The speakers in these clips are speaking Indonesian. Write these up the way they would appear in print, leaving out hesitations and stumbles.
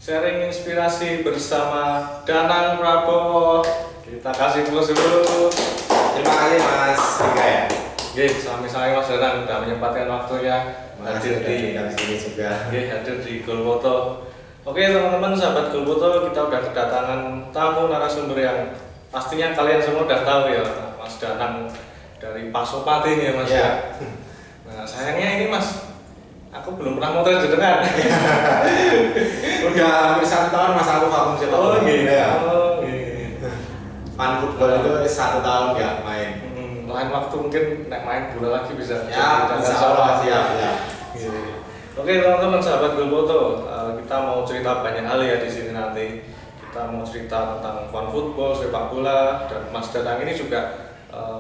sharing inspirasi bersama Danang Prabowo. Kita kasih plus dulu. Terima kasih Mas Rika ya. Oke, sami-sami Mas Danang udah menyempatkan waktunya hadir di sini juga. hadir di Golfoto. Oke teman-teman sahabat Golfoto, kita udah kedatangan tamu narasumber yang pastinya kalian semua udah tahu ya, Mas Danang dari Pasopati nih ya Mas. Ya. Nah sayangnya ini Mas, aku belum pernah motret jenengan. Udah hampir 1 tahun Mas aku vakum sepak bola. Gitu. Ya. Oh gitu. Fan football itu 1 tahun nggak main. Lain waktu mungkin nek main bola lagi bisa. Ya, insya Allah siap ya. Oke teman-teman sahabat Golfoto, kita mau cerita banyak hal ya di sini nanti. Kita mau cerita tentang fan football, sepak bola, dan Mas Danang ini juga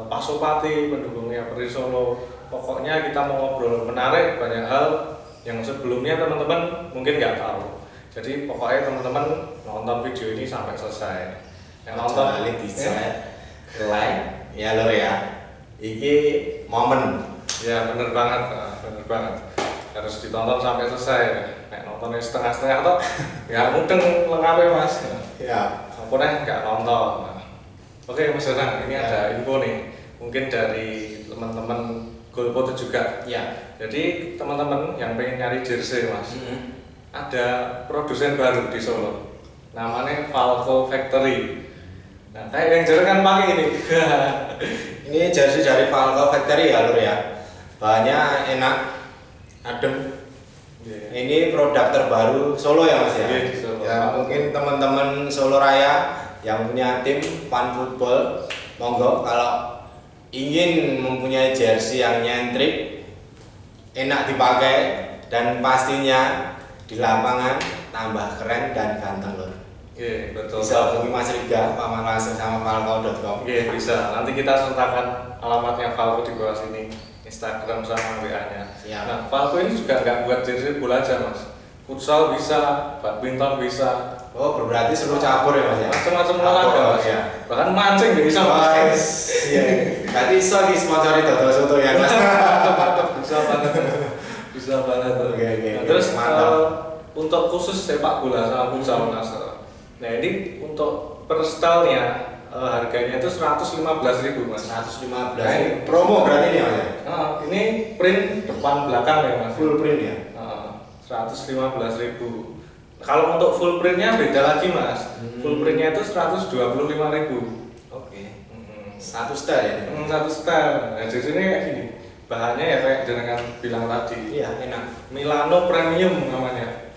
Pasopati, pendukungnya Persis Solo. Pokoknya kita mau ngobrol menarik banyak hal yang sebelumnya teman-teman mungkin nggak tahu. Jadi pokoknya teman-teman nonton video ini sampai selesai. Yang nonton di like ya lor ya. Iki momen. Ya bener banget, bener banget. Harus ditonton sampai selesai. Nek nontonnya setengah-setengah atau ya mungkin lengkapnya Mas. Ya. Aku nggak nonton. Oke Mas Danang, ini ada info nih. Mungkin dari teman-teman Golfoto juga. Ya. Jadi teman-teman yang pengen nyari jersey Mas, ada produsen baru di Solo. Namanya Falco Factory. Nah kayak yang jarang kan pakai ini. Ini jersey dari Falco Factory ya lor ya. Bahannya enak, adem. Ini produk terbaru Solo ya Mas ya. Di Solo. Ya mungkin teman-teman Solo Raya yang punya tim fan football, monggo kalau ingin mempunyai jersey yang nyentrik, enak dipakai dan pastinya di lapangan tambah keren dan ganteng lor. Iya betul. Bisa hubungi Mas Riga, paman langsung sama falco.com. Iya bisa. Nanti kita sertakan alamatnya Falco di bawah sini, Instagram sama WA-nya. Siap. Nah Falco ini juga nggak buat jersey bola aja Mas. Futsal bisa, badminton bisa. Oh berarti seluruh cabur ya Mas ya? Macam-macam olahraga Mas. Ya. Bahkan mancing bisa Mas. Iya. Berarti iso di sponsori Dodol Soto ya Mas. Bisa banget. Bisa banget. Oke, Nah, terus mantap. untuk khusus sepak bola sama futsal Mas. Nah ini untuk per stylenya harganya itu 115.000 Mas. 115. Promo berarti ini Mas ya? Ini print depan belakang ya Mas. Full print ya? 115.000. Kalau untuk full printnya beda lagi Mas. Full printnya itu 125.000. Oke. Satu style ya? Satu style. Nah di sini kayak gini. Bahannya ya kayak jenengan bilang tadi. Iya enak. Milano Premium namanya.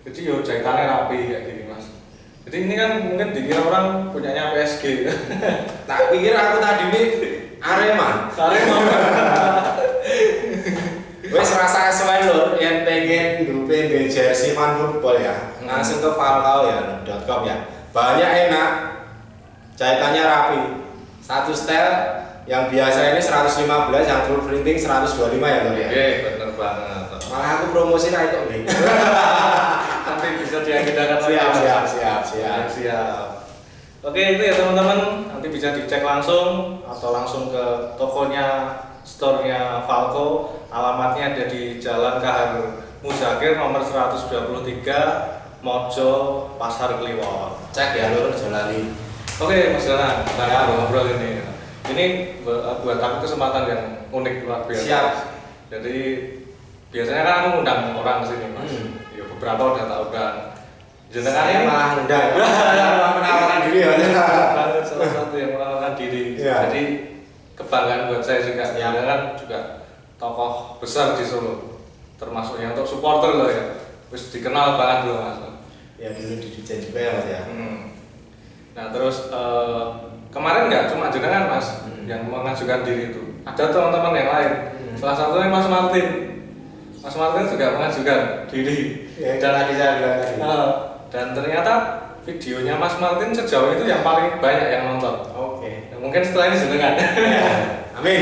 Jadi yo jahitannya rapi kayak gini Mas. Jadi ini kan mungkin dikira orang punyanya PSG. Tak pikir aku tadi ini Arema. Wes rasa sesuai lho, yang pengen dupe jersey fan football ya, langsung ke falco ya .com ya. Bahannya enak, jahitannya rapi. Satu style yang biasa ini 115, yang full printing 125 ya lho ya. Oke, bener banget. Malah aku promosi naik kok nih. Nanti bisa diagendakan Siap. Oke itu ya teman-teman, nanti bisa dicek langsung atau langsung ke tokonya, store-nya Falco. Alamatnya ada di Jalan Kahar Muzakir nomor 123 Mojo Pasar Kliwon. Cek ya lur Jolali. Oke Mas Danang, kita ngobrol ini. Ini buat aku kesempatan yang unik luar biasa. Siap. Jadi biasanya kan aku ngundang orang ke sini Mas. Ya beberapa udah tahu kan. Jenengan ini malah ngundang. Malah menawarkan diri ya. Salah satu yang menawarkan diri. Ya. Jadi kebanggaan buat saya juga. Ya. Jenengan juga tokoh besar di Solo. Termasuk yang untuk supporter loh ya. Terus dikenal banget loh Mas. Ya dulu di Dijen juga ya Mas ya. Nah terus kemarin nggak cuma jenengan Mas yang mengajukan diri itu. Ada teman-teman yang lain. Salah satunya Mas Martin. Mas Martin juga mengajukan diri. Ya, dan tadi saya bilang tadi. Dan ternyata videonya Mas Martin sejauh itu yang paling banyak yang nonton. Oke. Nah, mungkin setelah ini jenengan. Ya. Amin.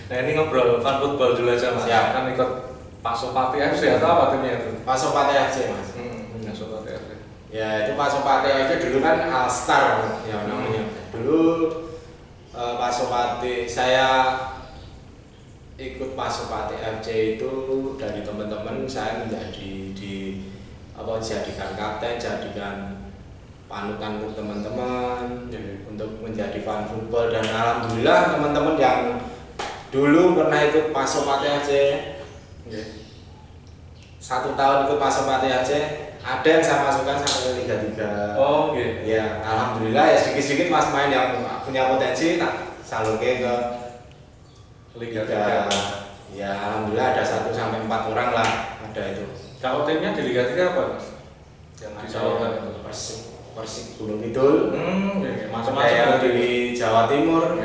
Nah ini ngobrol fan football dulu aja Mas. Siap. Kan ikut Pasopati FC atau apa timnya itu? Pasopati FC Mas. Pasopati FC. Ya itu Pasopati FC dulu kan All Star ya namanya. Dulu Pasopati saya ikut Pasopati FC itu dari teman-teman saya menjadi di apa jadikan kapten, jadikan panutan untuk teman-teman untuk menjadi fan football. Dan alhamdulillah teman-teman yang dulu pernah ikut Pasopati Aceh, 1 tahun ikut Pasopati Aceh, ada yang saya masukkan sampai Liga 3. Oh gitu. Ya alhamdulillah ya sedikit-sedikit mas main yang punya potensi tak salurke ke Liga 3. 3. Ya alhamdulillah ada 1 sampai 4 orang lah ada itu. Kalau timnya di Liga 3 apa mas? Yang disalurkan itu? Persik Gunung Kidul. Macam-macam ada yang berarti. di Jawa Timur.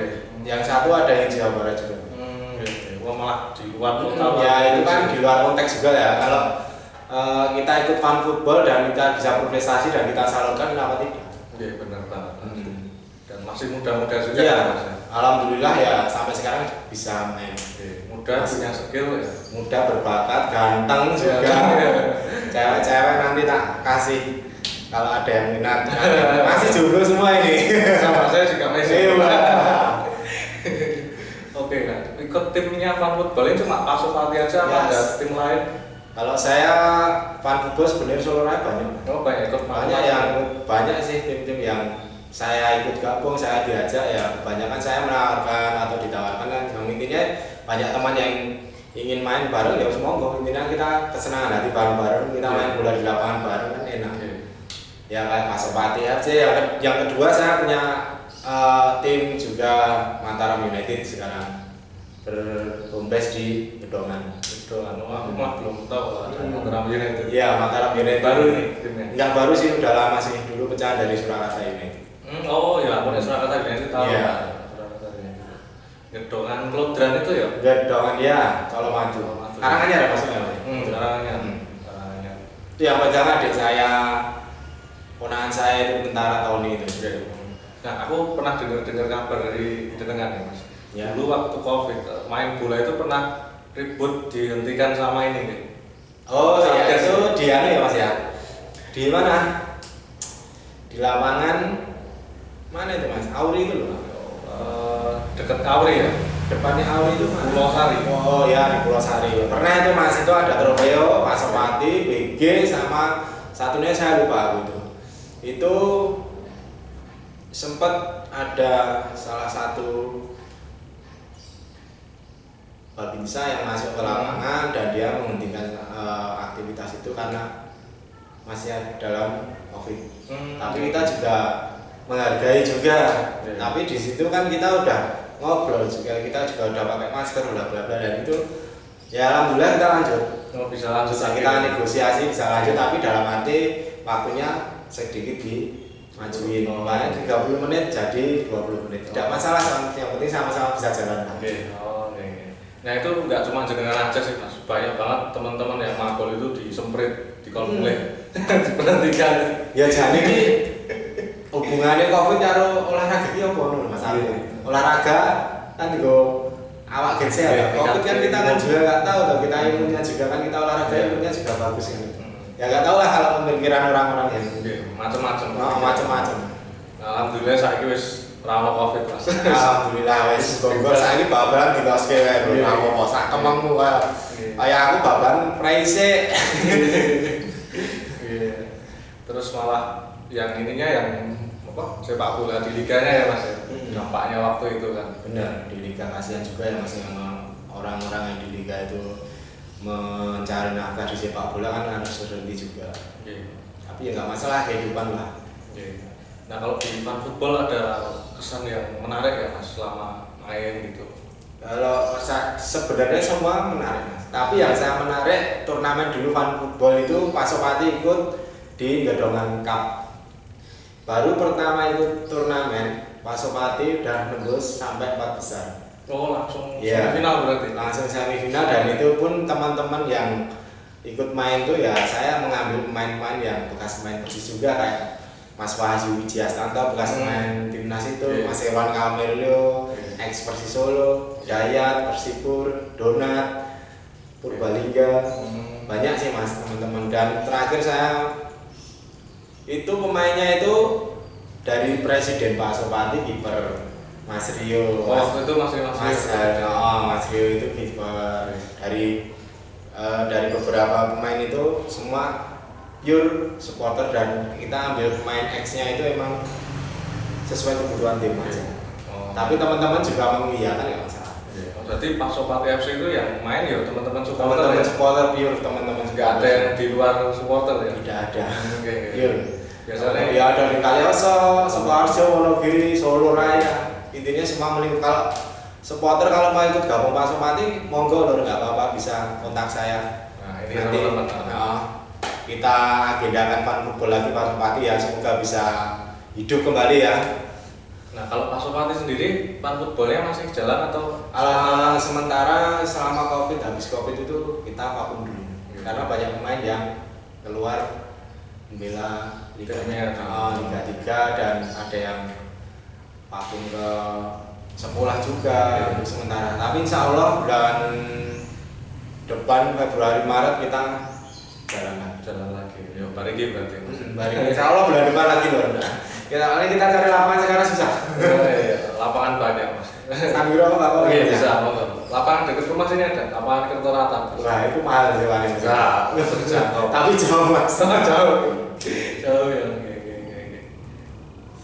Yang 1 ada yang Jawa Barat juga. Wah malah di luar kota. Ya itu kan di luar konteks juga ya. Kalau kita ikut fan football dan kita bisa berprestasi dan kita salurkan, kenapa tidak? Iya benar banget. Dan masih muda-muda juga. Iya. Ya, Mas? Alhamdulillah ya sampai sekarang bisa main. Muda punya skill ya. Muda berbakat, ganteng juga. Cewek-cewek nanti tak kasih kalau ada yang minat. Masih jomblo semua ini. Sama saya juga masih. Iya. Oke, nah ikut timnya fan football ini cuma Pasopati aja apa ada tim lain? Kalau saya fan football sebenarnya Solo Raya banyak. Oh banyak ikut Banyak sih tim-tim yang saya ikut gabung, saya diajak ya kebanyakan saya menawarkan atau ditawarkan kan. Yang intinya banyak teman yang ingin main bareng ya monggo. Intinya kita kesenangan hati bareng-bareng, kita main bola di lapangan bareng kan enak. Ya kayak Pasopati aja. Yang kedua saya punya tim juga Mataram United sekarang berhome base di Gedongan. Aku mah belum tahu ada Mataram United. Iya, Mataram United baru nih timnya. Enggak baru sih, udah lama sih. Dulu pecah dari Surakarta United. Oh ya, aku Surakarta United tahu. Iya. Surakarta United. Gedongan Klodran itu ya? Gedongan ya, kalau maju. Karanganyar ya maksudnya. Karanganyar. Itu yang pegang adik saya, ponakan saya itu tentara Tony itu. Nah, aku pernah dengar kabar dari Denengan ya mas. Ya. Dulu waktu COVID main bola itu pernah ribut dihentikan sama ini nih. Oh iya, itu di anu ya mas ya. Di mana? Di lapangan mana itu mas? Auri itu loh. Dekat Auri ya. Depannya Auri itu mana? Pulau Sari. Oh ya di Pulau Sari. Pernah itu mas, itu ada Trofeo, Pasopati, BG sama satunya saya lupa gitu. Itu sempat ada salah satu Babinsa yang masuk ke lapangan dan dia menghentikan aktivitas itu karena masih dalam COVID. Tapi kita juga menghargai juga. Tapi di situ kan kita udah ngobrol juga, kita juga udah pakai masker, udah bla bla dan itu ya alhamdulillah kita lanjut. Oh, bisa lanjut. Kita negosiasi bisa lanjut tapi dalam arti waktunya sedikit dimajuin. Makanya 30 menit jadi 20 menit. Tidak masalah, yang penting sama-sama bisa jalan. Oke. Nah itu nggak cuma jenengan aja sih mas, banyak banget teman-teman yang mabol itu disemprit, dikolmuleh, diperhentikan. Ya jadi ini hubungannya COVID karo olahraga ini apa nih mas? Olahraga kan juga awak gense ya. COVID kan kita kan juga nggak tahu, kita imunnya juga kan kita olahraga imunnya juga bagus kan. Ya nggak tahu lah kalau pemikiran orang-orang yang macam-macam. Macam-macam. Alhamdulillah saya wis rano COVID mas. Alhamdulillah wis bongkar saiki babaran dikoske wae bro. Apa sak kemengmu kaya aku babaran praise. Terus malah yang ininya yang apa? Sepak bola di liganya ya mas. Dampaknya waktu itu kan. Benar, di liga kasihan juga ya mas yang orang-orang yang di liga itu mencari nafkah di sepak bola kan harus berhenti juga. Tapi ya nggak masalah, kehidupan lah. Nah kalau di fan football ada kesan yang menarik ya mas selama main gitu? Kalau sebenarnya semua menarik mas. Tapi yang saya menarik turnamen dulu fan football itu Pasopati ikut di Gedongan Cup. Baru pertama ikut turnamen Pasopati udah nembus sampai 4 besar. Oh langsung ya, semifinal berarti? Langsung semifinal dan itu pun teman-teman yang ikut main tuh ya saya mengambil pemain-pemain yang bekas main Persis juga kayak Mas Wahyu Wijiastanto bekas pemain timnas itu, Mas Ewan Kamelio, ex Persis Solo, Dayat, Persipur, Donat, Purbalingga, banyak sih mas teman-teman. Dan terakhir saya itu pemainnya itu dari Presiden Pasopati, kiper Mas Rio. Oh itu Mas Rio. Mas Rio itu kiper dari beberapa pemain itu semua pure supporter dan kita ambil pemain X-nya itu emang sesuai kebutuhan tim aja. Tapi teman-teman juga mengiyakan ya masalah. Berarti Pasopati FC itu yang main ya teman-teman supporter. Teman-teman ya? supporter pure, teman-teman Nggak ada yang di luar supporter ya? Tidak ada. Oke. Pure. Biasanya ya ada di Kalioso, Sukoharjo, Wonogiri, Solo Raya. Intinya semua melingkup. Kalau supporter kalau mau ikut gabung Pasopati, monggo lho, nggak apa-apa, bisa kontak saya. Nah, ini Nanti teman-teman. kita agendakan fan football lagi Pasopati ya, semoga bisa hidup kembali ya. Nah, kalau Pasopati sendiri fan footballnya masih jalan atau Sementara selama Covid, habis Covid itu kita vakum dulu. Karena banyak pemain yang keluar membela Liga 3 dan ada yang vakum ke sekolah juga untuk sementara. Tapi insya Allah bulan depan Februari Maret kita jalan lagi. Yo, bareng berarti. Insya Allah bulan depan lagi loh. Kita cari lapangan sekarang susah. Lapangan banyak mas. Sambiro apa? Iya bisa. Lapangan dekat rumah sini ada. Lapangan Kertoratan. Wah itu mahal sih wani. Tapi jauh mas. Jauh ya.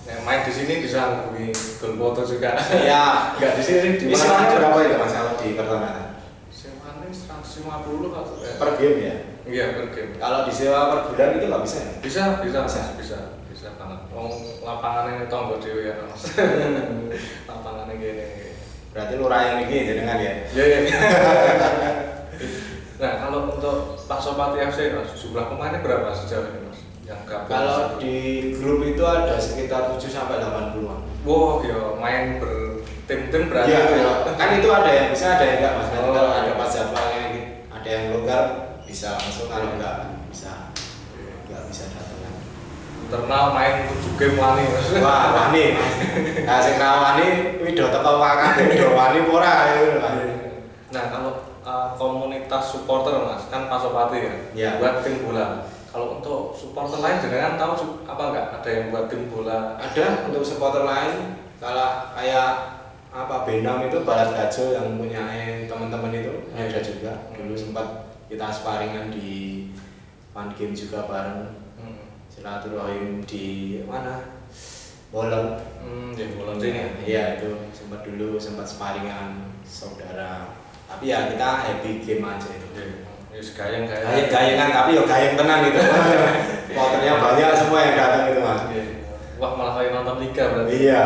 Nah, main di sini bisa menghubungi Golfoto juga. Iya. Enggak di sini di mana? Semuanya berapa itu mas kalau di Kertoratan? Sewanya 150 atau Per game ya? Iya per game. Kalau disewa per bulan itu nggak bisa ya? Bisa banget. Lapangan ini tonggo dewe ya mas. Lapangan ini gini. Berarti lurayan ini jenengan ya? Iya. Nah kalau untuk Pasopati FC mas, jumlah pemainnya berapa sejauh ini mas? Yang gabung? Kalau di grup itu ada sekitar 7 sampai 80-an. Wow, ya main bertim-tim berarti. Iya, kan itu ada yang bisa, ada yang enggak mas. Nanti kalau ada pas jadwalnya ada yang longgar bisa langsung, kalau enggak bisa datang. Internal main 7 game wani mas. Wah, wani mas. Nah, sing wani wido teko wakan wido wani ora ya. Nah, kalau komunitas supporter mas, kan Pasopati ya, Iya. buat tim bola. Kalau untuk supporter lain jangan tahu apa enggak ada yang buat tim bola? Ada untuk supporter lain, kalau kayak Benam itu Balat Gajo yang punya teman-teman itu ada juga. Dulu sempat kita sparingan di fan game juga bareng. Silaturahim di mana? Bolong. Di Bolong sini ya? Iya itu sempat sparingan saudara. Tapi ya kita happy game aja itu. Gayang-gayang tapi ya gayang tenang gitu. Supporternya banyak semua yang datang itu mas. Wah malah kayak nonton liga berarti. Iya.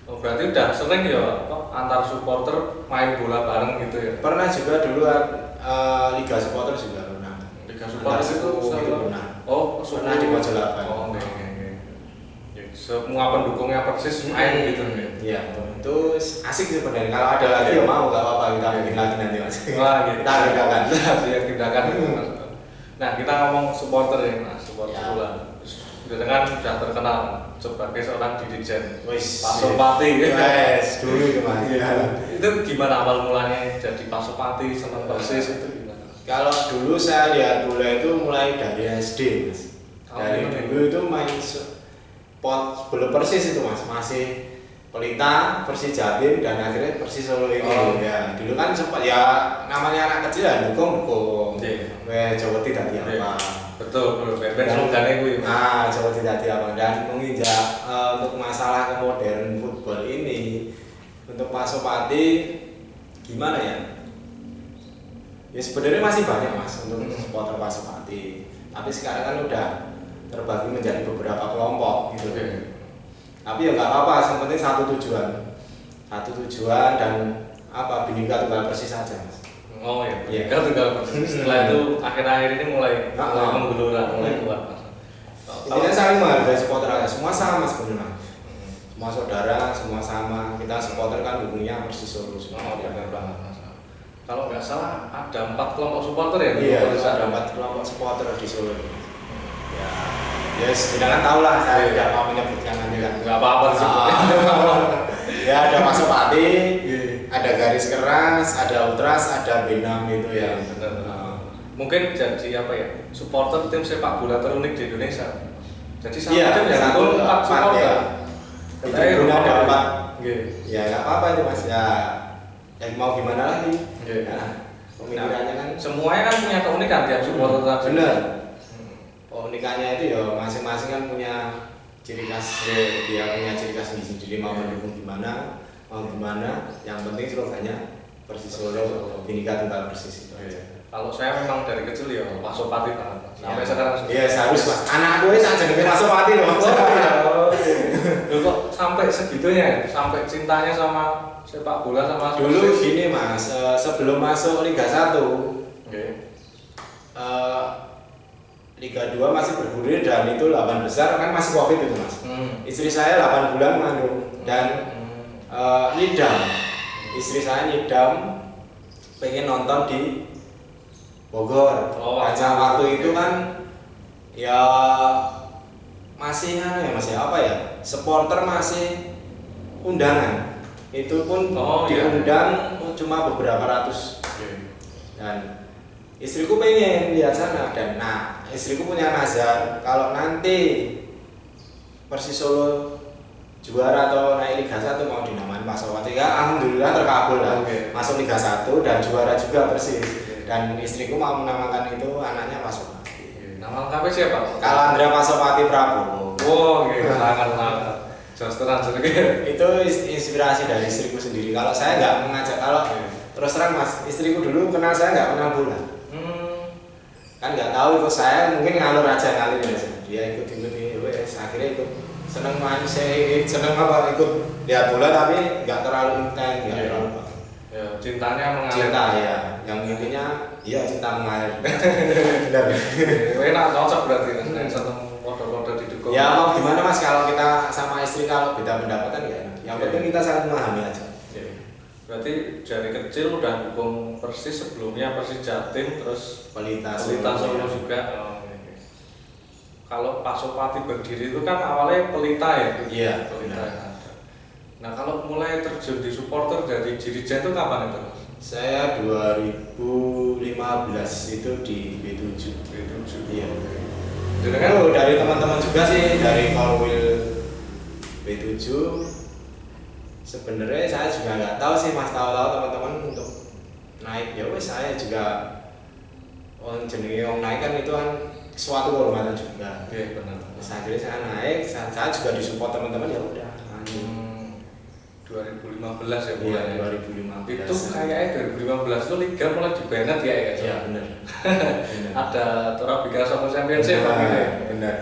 Oh, berarti udah sering ya antar supporter main bola bareng gitu ya? Pernah juga dulu Liga Supporter juga pernah. Liga Supporter itu pernah. Oh, pernah di Mojolapan. Oh, oke. Semua pendukungnya Persis main gitu ya? Iya, itu asik sih sebenarnya. Kalau ada lagi ya mau, nggak apa-apa kita bikin lagi nanti mas. Wah, gitu. Kita tindakan. Siap tindakan itu mas. Nah kita ngomong supporter ya mas, supporter bola. Dengan sudah terkenal sebagai seorang dirijen Pasopati. Yes, dulu itu mas. Itu gimana awal mulanya jadi Pasopati senang Persis itu gimana? Kalau dulu saya lihat bola itu mulai dari SD mas. Dari dulu itu main belum Persis itu mas, masih Pelita, Persis Jatim dan akhirnya Persis Solo ini. Ya dulu kan sempat ya namanya anak kecil ya dukung. Jawa tidak apa. Betul, ben slogannya gue. Jawa tidak apa dan menginjak untuk masalah modern football ini untuk Pasopati gimana ya? Ya sebenarnya masih banyak mas untuk supporter Pasopati. Tapi sekarang kan udah terbagi menjadi beberapa kelompok gitu. Tapi ya nggak apa-apa, yang penting satu tujuan dan Bhinneka Tunggal Persis saja mas. Oh iya, Bhinneka Tunggal Persis. Setelah itu akhir-akhir ini mulai menggelora, mulai kuat mas. Intinya saling menghargai supporter aja, semua sama sebenarnya. Semua saudara, semua sama. Kita supporter kan dukungnya Persis Solo. Oh benar banget mas. Kalau nggak salah ada 4 kelompok supporter ya? Iya, ada 4 kelompok supporter di Solo. Ya, jangan tahu lah, saya tidak mau menyebutkan nanti kan. Nggak apa-apa sih. Ya ada Pasopati, ada Garis Keras, ada Ultras, ada Benam itu ya. Benar. Mungkin jadi supporter tim sepak bola terunik di Indonesia. Jadi satu tim yang rangkul 4 supporter. Kita ada 4. Ya nggak apa-apa itu mas ya. Yang mau gimana lagi? Pemikirannya kan. Semuanya kan punya keunikan tiap supporter tadi. Benar. keunikannya itu ya masing-masing kan punya ciri khas, dia punya ciri khas sendiri mau mendukung gimana, mau gimana, yang penting slogannya Persis Solo, Bhinneka Tunggal Persis itu aja. Kalau saya memang dari kecil ya Pasopati banget Mas. Sampai sekarang. Iya, harus Mas. Anak gue saja jenenge Pasopati loh. Loh kok sampai segitunya, sampai cintanya sama sepak bola sama dulu gini Mas, sebelum masuk Liga 1 Liga 2 masih bergulir dan itu 8 besar kan masih Covid itu Mas. Istri saya 8 bulan mengandung dan ngidam. Istri saya ngidam pengen nonton di Bogor. Karena waktu itu kan ya masih apa ya? Supporter masih undangan. Itu pun diundang cuma beberapa ratus. Dan istriku pengen lihat sana dan istriku punya nazar kalau nanti Persis Solo juara atau naik Liga 1 mau dinamain Pasopati. Ya alhamdulillah terkabul lah. Masuk Liga 1 dan juara juga Persis. Dan istriku mau menamakan itu anaknya Pasopati. Nama lengkapnya siapa? Kalandra Pasopati Prabowo. Wow, sangat. Itu inspirasi dari istriku sendiri. Kalau saya nggak mengajak, kalau terus terang Mas, istriku dulu kenal saya nggak kenal bola. Kan nggak tahu ikut saya, mungkin ngalir aja. Dia ikut akhirnya ikut seneng main, saya seneng ikut lihat bola tapi nggak terlalu intens, nggak terlalu. Ya, cintanya mengalir. Cinta ya, yang intinya cinta mengalir. Benar. Enak cocok berarti kan, seneng kode-kode didukung. Ya mau gimana Mas, kalau kita sama istri kalau beda pendapatan ya enak. Yang penting kita saling memahami aja. Berarti dari kecil udah dukung Persis, sebelumnya Persis Jatim, terus Pelita Solo juga. Kalau Pasopati berdiri itu kan awalnya Pelita ya? Iya, Pelita. Nah kalau mulai terjun di supporter dari dirijen itu kapan itu? Saya 2015 itu di B7. Iya. Kan dari teman-teman juga sih, dari Korwil B7. Sebenarnya saya juga nggak tahu sih Mas, tahu-tahu teman-teman untuk naik ya wes saya juga jenenge wong naik kan itu kan suatu kehormatan juga. Iya benar. Akhirnya saya naik, saya juga disupport teman-teman ya udah. 2015 ya mulai. Iya, 2015. Itu kayaknya 2015 itu liga mulai di Bennett ya ya. Iya benar. Ada Torabika Soccer Championship gitu ya. Benar.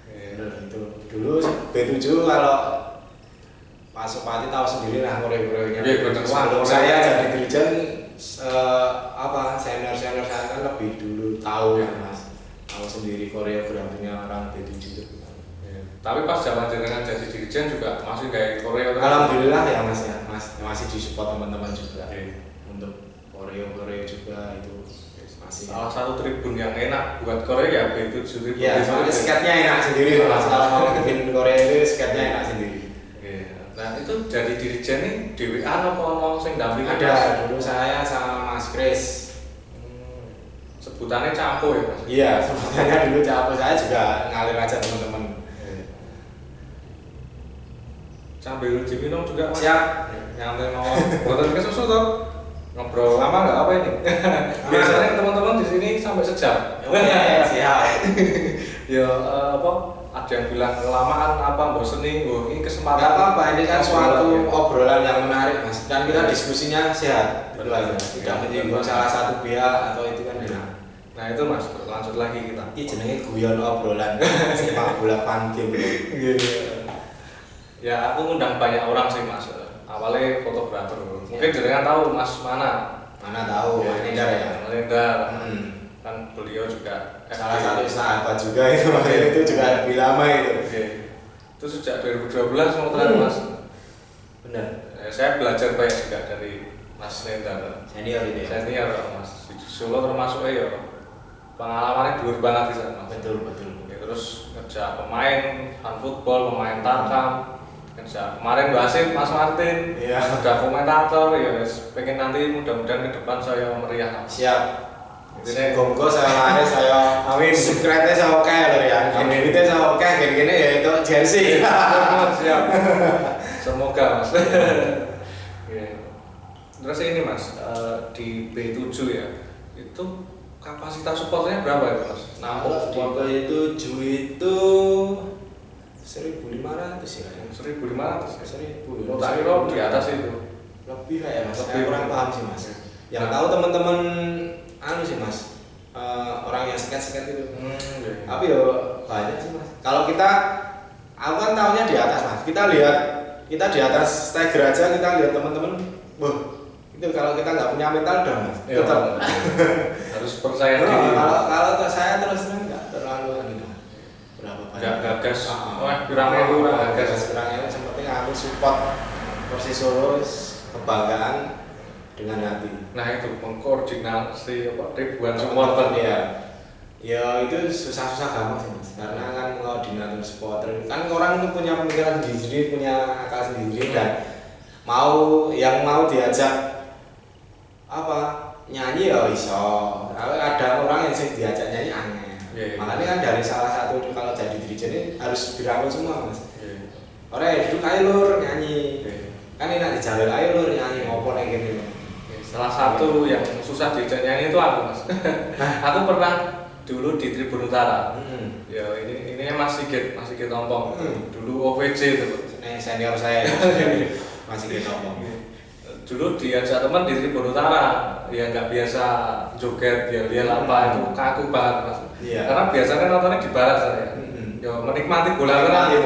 Benar itu. Dulu B7 kalau Pasopati tahu sendiri lah koreo-koreonya. Iya benar. Saya jadi dirijen senior saya kan lebih dulu tahu ya Mas. Tahu sendiri koreografinya orang B7 itu. Tapi pas zaman jenengan jadi dirijen juga masih kayak koreo. Alhamdulillah ya Mas ya, masih disupport teman-teman juga. Untuk koreo juga itu masih. Salah satu tribun yang enak buat koreo ya B7 tribun. Iya, soalnya skatnya enak sendiri Mas. Kalau mau bikin koreo itu skatnya enak sendiri. Nah itu jadi dirijen nih DWA apa sing dampingi? Ada, dulu saya sama Mas Kris. Sebutannya Campo ya Mas? Iya, sebutannya dulu Campo, saya juga ngalir aja teman-teman. Sambil diminum juga Mas? Siap. Nyantai mau buatan ke susu toh? Ngobrol lama nggak apa ini? Biasanya teman-teman di sini sampai sejam. Siap. Ya ada yang bilang kelamaan apa bosen nih, ini kesempatan. Gak apa-apa, ini kan suatu obrolan yang menarik Mas. Dan kita diskusinya sehat, betul aja. Tidak menyinggung salah satu pihak atau itu kan enak. Nah itu Mas, lanjut lagi kita. Ini jenenge guyon obrolan sepak bola fan game. Ya aku ngundang banyak orang sih Mas. Awalnya fotografer. Mungkin jenengan tahu Mas mana? Mana tahu, Mas Nendar ya. Mas Nendar. Kan beliau juga salah satu sahabat juga itu, itu juga lebih lama itu. Itu sejak 2012 mau terakhir Mas. Benar. Saya belajar banyak juga dari Mas Nendar. Senior ini. Senior Mas. Di Solo termasuk ya pengalamannya dhuwur banget di sana. Betul. Terus kerja pemain fan football, pemain tarkam. Kerja kemarin wasit Mas Martin. Iya. Udah komentator ya. Pengen nanti mudah-mudahan ke depan saya meriah. Siap. Gonggo saya lari saya amin. Subscribe-nya saya oke lho ya. Amin. Itu saya oke gini-gini ya itu jersey. Siap. Semoga Mas. Terus ini Mas di B7 ya. Itu kapasitas supporternya berapa ya Mas? Kalau supporter itu itu 1.500 ya. 1.500 ya? 1.000. Oh, tak kira di atas itu. Lebih kayak Mas. Lebih. Saya kurang paham sih Mas. Yang Nah. tahu teman-teman sih Mas. Orang yang sket-sket itu. Iya. Tapi yo banyak sih Mas. Kalau aku kan tahunya di atas Mas. Kita di atas steger aja kita lihat teman-teman. Wah, itu kalau kita nggak punya mental udah Mas. Iya. Tetap. Harus percaya diri. Kalau saya terus terang nggak terlalu berapa banyak. Nggak gagas. Wah, kurang gagas. Kurangnya seperti aku support Persis Solo kebanggaan dengan hati. Nah itu mengkoordinasi ribuan supporter ya. Ya itu susah-susah gampang sih Mas. Karena kan koordinator supporter kan orang itu punya pemikiran sendiri, punya akal sendiri dan mau diajak nyanyi ya iso. Ada orang yang diajak nyanyi aneh. Yeah. Makanya kan dari salah satu kalau jadi dirijen ini harus dirangkul semua Mas. Yeah. Orang yang duduk ayo lur nyanyi. Yeah. Kan enak dijalur ayo lur nyanyi ngopo nek gini. Salah satu yang susah diajak nyanyi itu aku Mas. Aku pernah dulu di Tribun Utara. Ya ini masih get ompong. Dulu OVJ itu. Ini senior saya. Masih get ompong. Dulu diajak teman di Tribun Utara, ya nggak biasa joget, dia apa itu kaku banget Mas. Iya. Karena biasanya nontonnya di barat saya. Ya menikmati bola kan.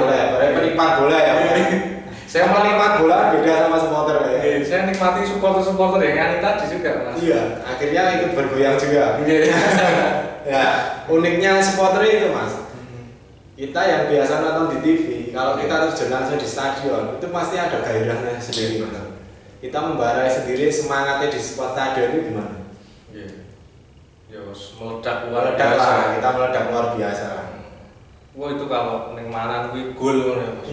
Menikmati bola ya. Saya menikmati bola beda sama supporter ya. Saya nikmati supporter yang nyanyi tadi juga Mas. Iya, akhirnya ikut bergoyang juga. Ya, uniknya supporter itu Mas. Kita yang biasa nonton di TV, kalau kita terjun langsung di stadion, itu pasti ada gairahnya sendiri Mas. Kita membarai sendiri semangatnya di stadion itu gimana? Iya. Ya meledak luar biasa. Lah, kita meledak luar biasa. Wah itu kalau neng mana kuwi gol ngono ya Mas.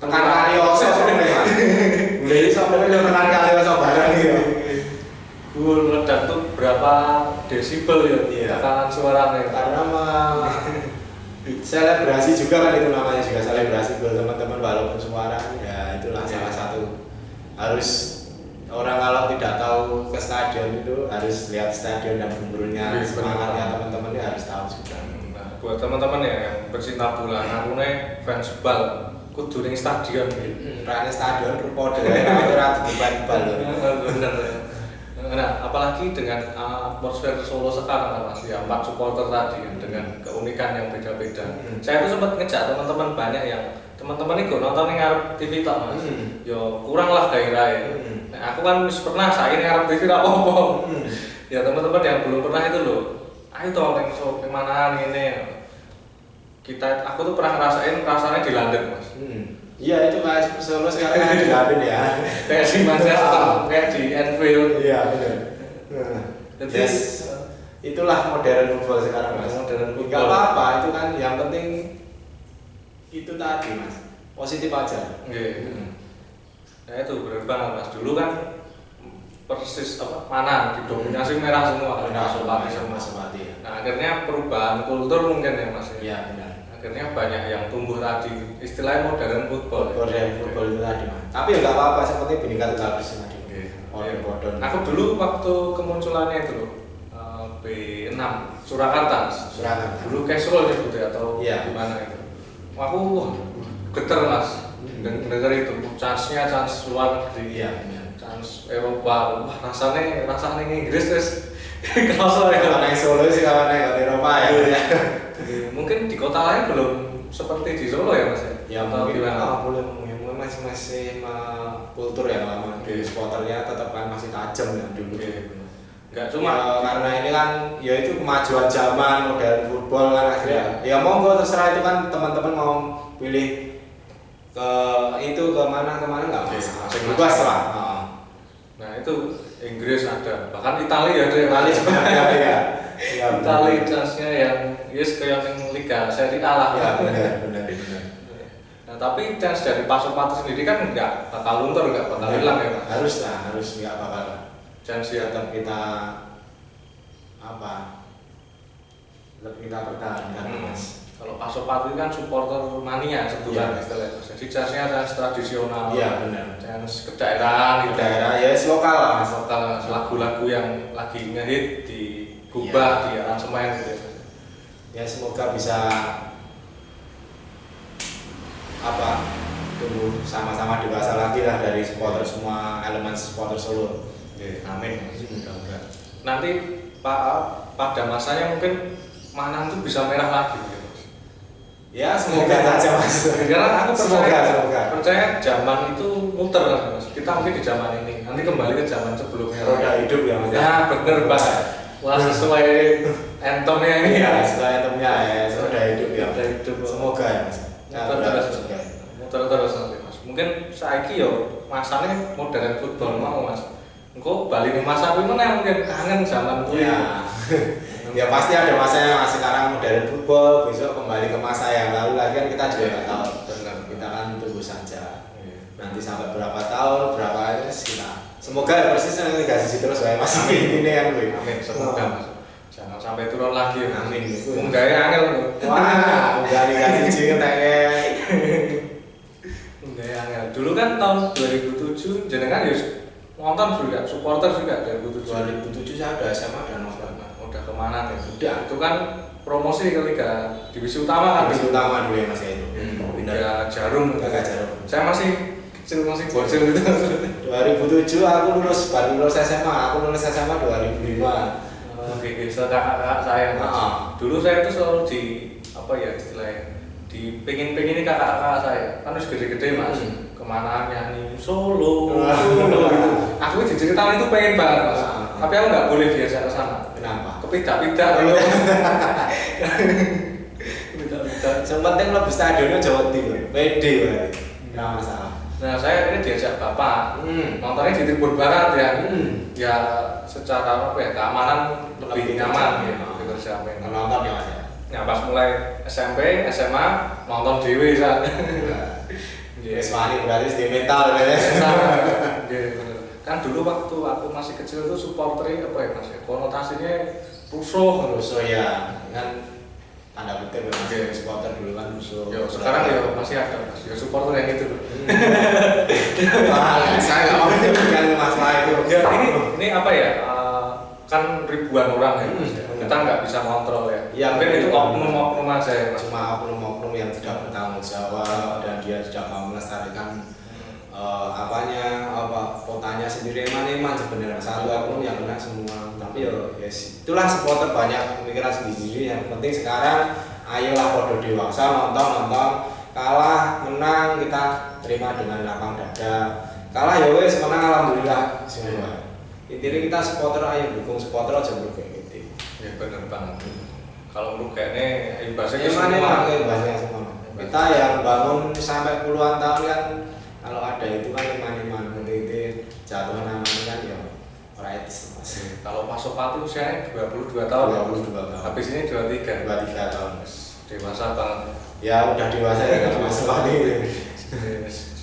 Tekan Kalioso sampe Mas. Mulai iso tekan Kalioso bareng gitu. Gol meledak tuh berapa desibel ya? Iya. Tekanan suaranya. Karena selebrasi juga kan itu namanya juga selebrasi buat teman-teman walaupun suara ya itulah salah satu harus orang kalau tidak tahu ke stadion itu harus lihat stadion dan gemuruhnya semangatnya teman-teman ini harus tahu juga. Nah, buat teman-teman ya yang bercinta bola, aku nih fans bal, kudu ning stadion gitu. Rane stadion rupa dhewe ora diban bal. Bener ya. Nah, apalagi dengan atmosfer Solo sekarang Mas, ya 4 supporter tadi dengan keunikan yang beda-beda. Saya tuh sempat ngejak teman-teman banyak yang teman-teman itu nonton ning ngarep TV tok Mas. Yo kurang lah gairahnya. Nah, aku kan pernah saiki ning ngarep TV ra apa-apa. Ya teman-teman yang belum pernah itu loh. Ayo toh ning mana ngene. Aku tuh pernah ngerasain rasanya di London Mas. Iya itu kayak Solo sekarang kan di London ya. Kayak di Manchester, kayak di Anfield. Iya benar. Jadi itulah modern football sekarang Mas. Modern football. Enggak apa-apa itu kan yang penting itu tadi Mas. Positif aja. Iya. Nah itu benar banget Mas. Dulu kan Persis mana didominasi merah semua kan semua. Nah akhirnya perubahan kultur mungkin ya Mas. Iya benar. Akhirnya banyak yang tumbuh tadi istilahnya modern football. Modern football itu tadi Mas. Tapi ya nggak apa-apa seperti Bhinneka Tunggal Ika tadi. Modern. Aku dulu waktu kemunculannya itu loh B6 Surakarta. Dulu casual disebutnya atau gimana itu. Aku geter Mas. Dengar itu chance luar negeri. Iya. Chance Eropa. Wah rasanya Inggris terus kerasa ya. Kalau naik Solo sih kawan naik Eropa ya. Mungkin di kota lain belum seperti di Solo ya Mas ya? Ya mungkin belum masih kultur yang lama. Supporternya tetap kan masih tajam ya dulu. Enggak cuma karena ini kan ya itu kemajuan zaman modern football kan akhirnya. Ya monggo terserah itu kan teman-teman mau pilih ke mana nggak masalah. Bebas lah. Nah itu Inggris ada, bahkan Italia ada. Italia juga ada ya. Italia chance-nya yang kayak yang Liga Serie A lah. Ya benar. Nah tapi chance dari Pak Supati sendiri kan nggak bakal luntur, nggak bakal hilang ya Mas. Harus nggak bakal. Chance yang tetap kita tetap kita pertahankan Mas. Kalau Pasopati kan supporter mania sebetulnya istilahnya. Jadi jasnya jazz tradisional. Iya benar. Jazz kedaerahan, Di daerah ya lokal lah. lokal lagu-lagu yang lagi ngehit digubah, di aransemen gitu. Ya semoga bisa apa tumbuh sama-sama dewasa lagi lah dari supporter semua elemen supporter Solo. Amin. Mudah-mudahan. Nanti pada masanya mungkin Manan itu bisa merah lagi gitu. Ya semoga saja mas. Karena aku semoga. percaya zaman itu muter kan mas. Kita mungkin di zaman ini, nanti kembali ke zaman sebelumnya. Roda hidup ya mas. Ya bener banget. Wah sesuai entomnya ini ya. Sesuai entomnya ya. Roda hidup ya. Roda hidup. Semoga ya mas. Muter terus nanti mas. Mungkin saiki yo masanya modern football mau mas. Engko bali ning masa kuwi meneh mungkin kangen zaman kuwi. Ya. Ya pasti ada masanya mas. Sekarang modern football, besok kembali ke masa yang lalu lagi kan kita juga nggak tahu. Benar. Kita kan tunggu saja. Nanti sampai berapa tahun, berapa kita. Semoga Persis nanti dikasih terus ya mas. Amin. Ini kan gue. Amin. Semoga mas. Jangan sampai turun lagi. Amin. Munggahnya angel. Wah, munggah dikasih jinget kayak. Munggahnya angel. Dulu kan tahun 2007 jenengan ya nonton juga, supporter juga 2007. 2007 saya udah SMA dan nonton. Udah kemana nih? Udah. Itu kan promosi ke Liga Divisi Utama kan? Divisi Utama dulu ya mas ya itu. Liga Jarum. Liga Jarum. Saya masih kecil, masih bocil gitu. 2007 aku baru lulus SMA. Aku lulus SMA 2005. Oke, kakak saya. Dulu saya itu selalu di apa ya istilahnya? Pengen kakak-kakak saya. Kan harus gede-gede mas. Kemana nyanyi Solo gitu. Aku diceritain itu pengen banget mas. Tapi aku nggak boleh diajak ke sana. Kenapa? Kepidak-pidak gitu. Kepidak-pidak. Yang penting lo stadionnya Jawa Timur. Pede banget. Nggak masalah. Nah saya ini diajak bapak. Nontonnya di Tribun Barat ya. Ya secara apa ya keamanan lebih nyaman ya. Terjamin. Nonton ya mas ya. Nah pas mulai SMP, SMA nonton dewe saat. Ismani berarti di mental ya. Kan dulu waktu aku masih kecil itu supporternya apa ya mas? Konotasinya rusuh. Rusuh ya, kan tanda kutip ya. Supporter dulu kan rusuh. Yo sekarang ya masih ada mas. Ya supporter yang itu. Saya nggak mau menyebutkan masalah itu. Ya ini apa ya? Kan ribuan orang ya mas. Kita nggak bisa kontrol ya. Mungkin itu oknum-oknum aja ya mas. Cuma oknum-oknum yang tidak bertanggung jawab dan dia tidak mau melestarikan kotanya sendiri emang sebenarnya satu oknum yang kena semua. Tapi ya itulah supporter banyak pemikiran sendiri. Yang penting sekarang ayolah podo dewasa nonton kalah menang kita terima dengan lapang dada. Kalah ya wes menang alhamdulillah semua. Intinya kita supporter ayo dukung supporter aja bro kayak gitu. Ya benar banget. Kalau menurut kayaknya imbasnya semua. Kita yang bangun sampai puluhan tahun kan kalau ada itu kan iman itu jatuh namanya kan ya right mas. Kalau Pasopati usianya 22 tahun. 22 tahun. Habis ini 23. 23 tahun. Dewasa banget. Ya udah dewasa ya kalau Pasopati.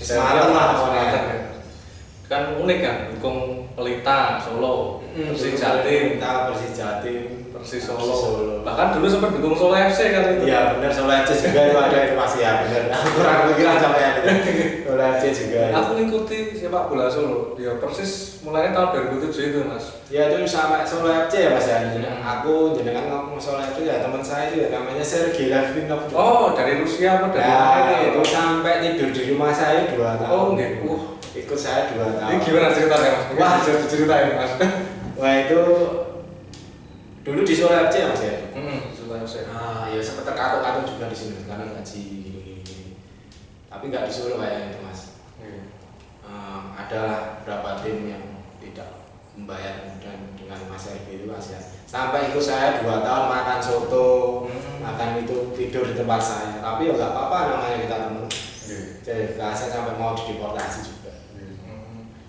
Semangat lah semangat. Kan unik kan dukung Pelita Solo, Persis Jatim, Persis Solo. Bahkan dulu sempat dukung Solo FC kan itu. Iya benar Solo FC juga itu ada itu masih ya benar. Aku kurang pikiran sampai Solo FC juga. Aku ngikuti sepak bola Solo. Ya Persis mulainya tahun 2007 itu mas. Ya itu sama Solo FC ya mas ya. Aku jenengan ngomong Solo FC ya teman saya itu ya namanya Sergei Lavinov. Oh dari Rusia apa dari mana itu sampai tidur di rumah saya 2 tahun. Oh nggih. Ikut saya 2 tahun. Ini gimana ceritanya mas? Wah jadi ceritain mas. Wah itu dulu di Solo FC ya mas ya. Solo FC. Ya sempat terkatung-katung juga di sini karena gaji gini. Tapi nggak di Solo kayak itu mas. Ada beberapa tim yang tidak membayar dan dengan Mas Herbi itu mas ya. Sampai ikut saya 2 tahun makan soto, makan itu tidur di tempat saya. Tapi ya nggak apa-apa namanya kita temen. Jadi saya sampai mau dideportasi juga.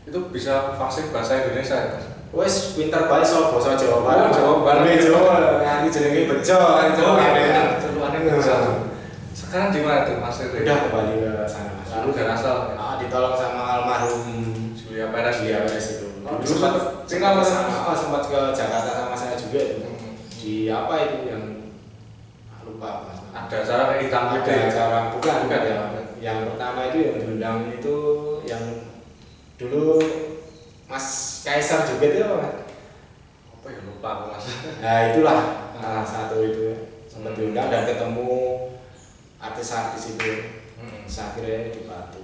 Itu bisa fasih bahasa Indonesia ya mas? Wes pinter banget soal bahasa Jawa Barat. Jawa Barat. Jawa. Nanti jenenge bejo kan Jawa Barat. Celuannya bejo. Sekarang di mana tuh mas? Udah kembali ke sana mas. Lalu dari asal. Ditolong sama almarhum Julia Perez itu. Dulu sempat ke Jakarta sama saya juga itu. Di apa itu yang lupa mas. Ada acara kayak hitam Ada putih. acara bukan Bukan ya. ya? Yang pertama itu yang diundang itu yang dulu Mas Kaisar juga itu Apa ya lupa aku Mas. nah itulah salah satu itu sempat diundang dan ketemu artis-artis itu. Akhirnya di Batu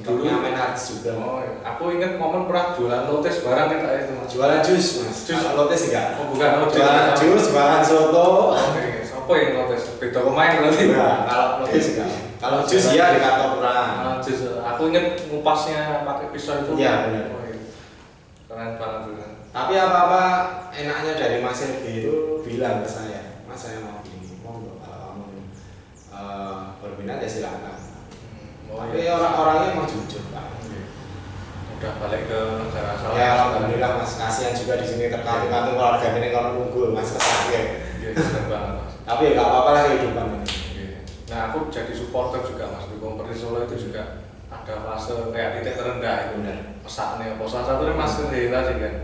Dulu main artis juga. Oh, iya. Aku ingat momen pernah jualan lotes barang kita itu Mas. Jualan jus mas. Jus. Kalau lotes enggak. Oh bukan, oh Jualan jus, jualan soto. Oke, siapa yang lotes? Beda pemain berarti. Enggak, kalau lotes enggak. Kalau jus ya di kantor kurang. Jus. Aku ingat ngupasnya pakai pisau itu. Iya benar. Oh, iya. Keren banget juga. Tapi apa-apa enaknya dari Mas Elgi itu bilang ke saya, Mas saya mau gini, mau nggak kalau kamu berminat ya silakan. Tapi orang-orangnya emang jujur Pak. Udah balik ke negara asal. Ya alhamdulillah Mas, kasihan juga di sini terkantung-kantung keluarga ini kalau nunggu Mas kesakit. Iya, keren banget Mas. Tapi ya nggak apa-apa lah kehidupan ini. Nah aku jadi supporter juga Mas, dukung Persis Solo itu juga ada fase kayak titik terendah itu. Benar. Pesaknya, salah satunya Mas Hendra sih kan.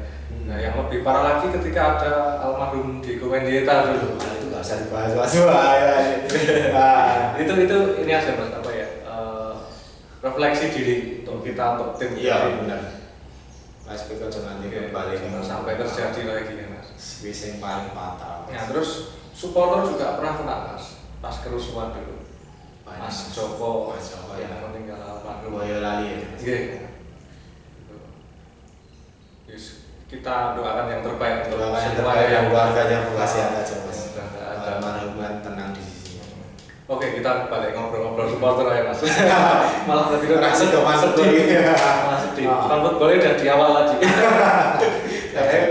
Nah yang lebih parah lagi ketika ada almarhum Diego Mendieta dulu. Nah, itu nggak usah dibahas Mas. Wah, ya. Nah, itu ini aja Mas apa ya? Refleksi diri untuk kita untuk tim. iya benar. Mas Beko jangan kembali sampai terjadi lagi kan Mas. Wis yang paling fatal. Nah terus supporter juga pernah kena Mas pas kerusuhan dulu. Mas Joko yang meninggal almarhum. Boyolali ya. Iya. Yes, kita doakan yang terbaik untuk Doakan yang semua terbaik yang keluarganya kasihan aja Mas. Ada Almarhum tenang di sisinya. Oke, kita balik ngobrol-ngobrol supporter ya Mas. Malah tadi Rasa doang sedih. Malah sedih. Kalau boleh udah di awal aja.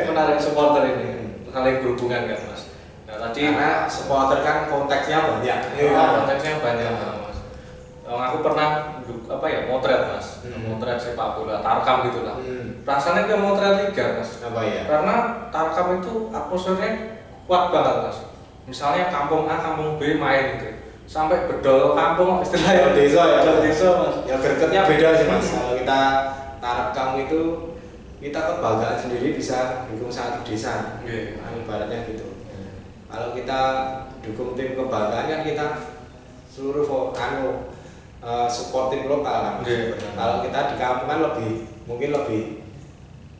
Menarik supporter ini, saling berhubungan kan Mas. Nah tadi Karena supporter kan konteksnya banyak. konteksnya banyak Mas. Aku pernah motret Mas, motret sepak bola Tarkam gitu lah. Rasanya kayak motret liga Mas. Apa ya? Karena Tarkam itu atmosfernya kuat banget Mas. Misalnya kampung A, kampung B main gitu. Sampai bedol kampung istilahnya. Desa ya. Bedol desa Mas. Ya gregetnya beda sih Mas. Kalau kita Tarkam itu kita kebanggaan sendiri bisa dukung satu desa. Iya. Ibaratnya gitu. Kalau kita dukung tim kebanggaan kan kita seluruh support tim lokal kan. Kalau kita di kampung kan mungkin lebih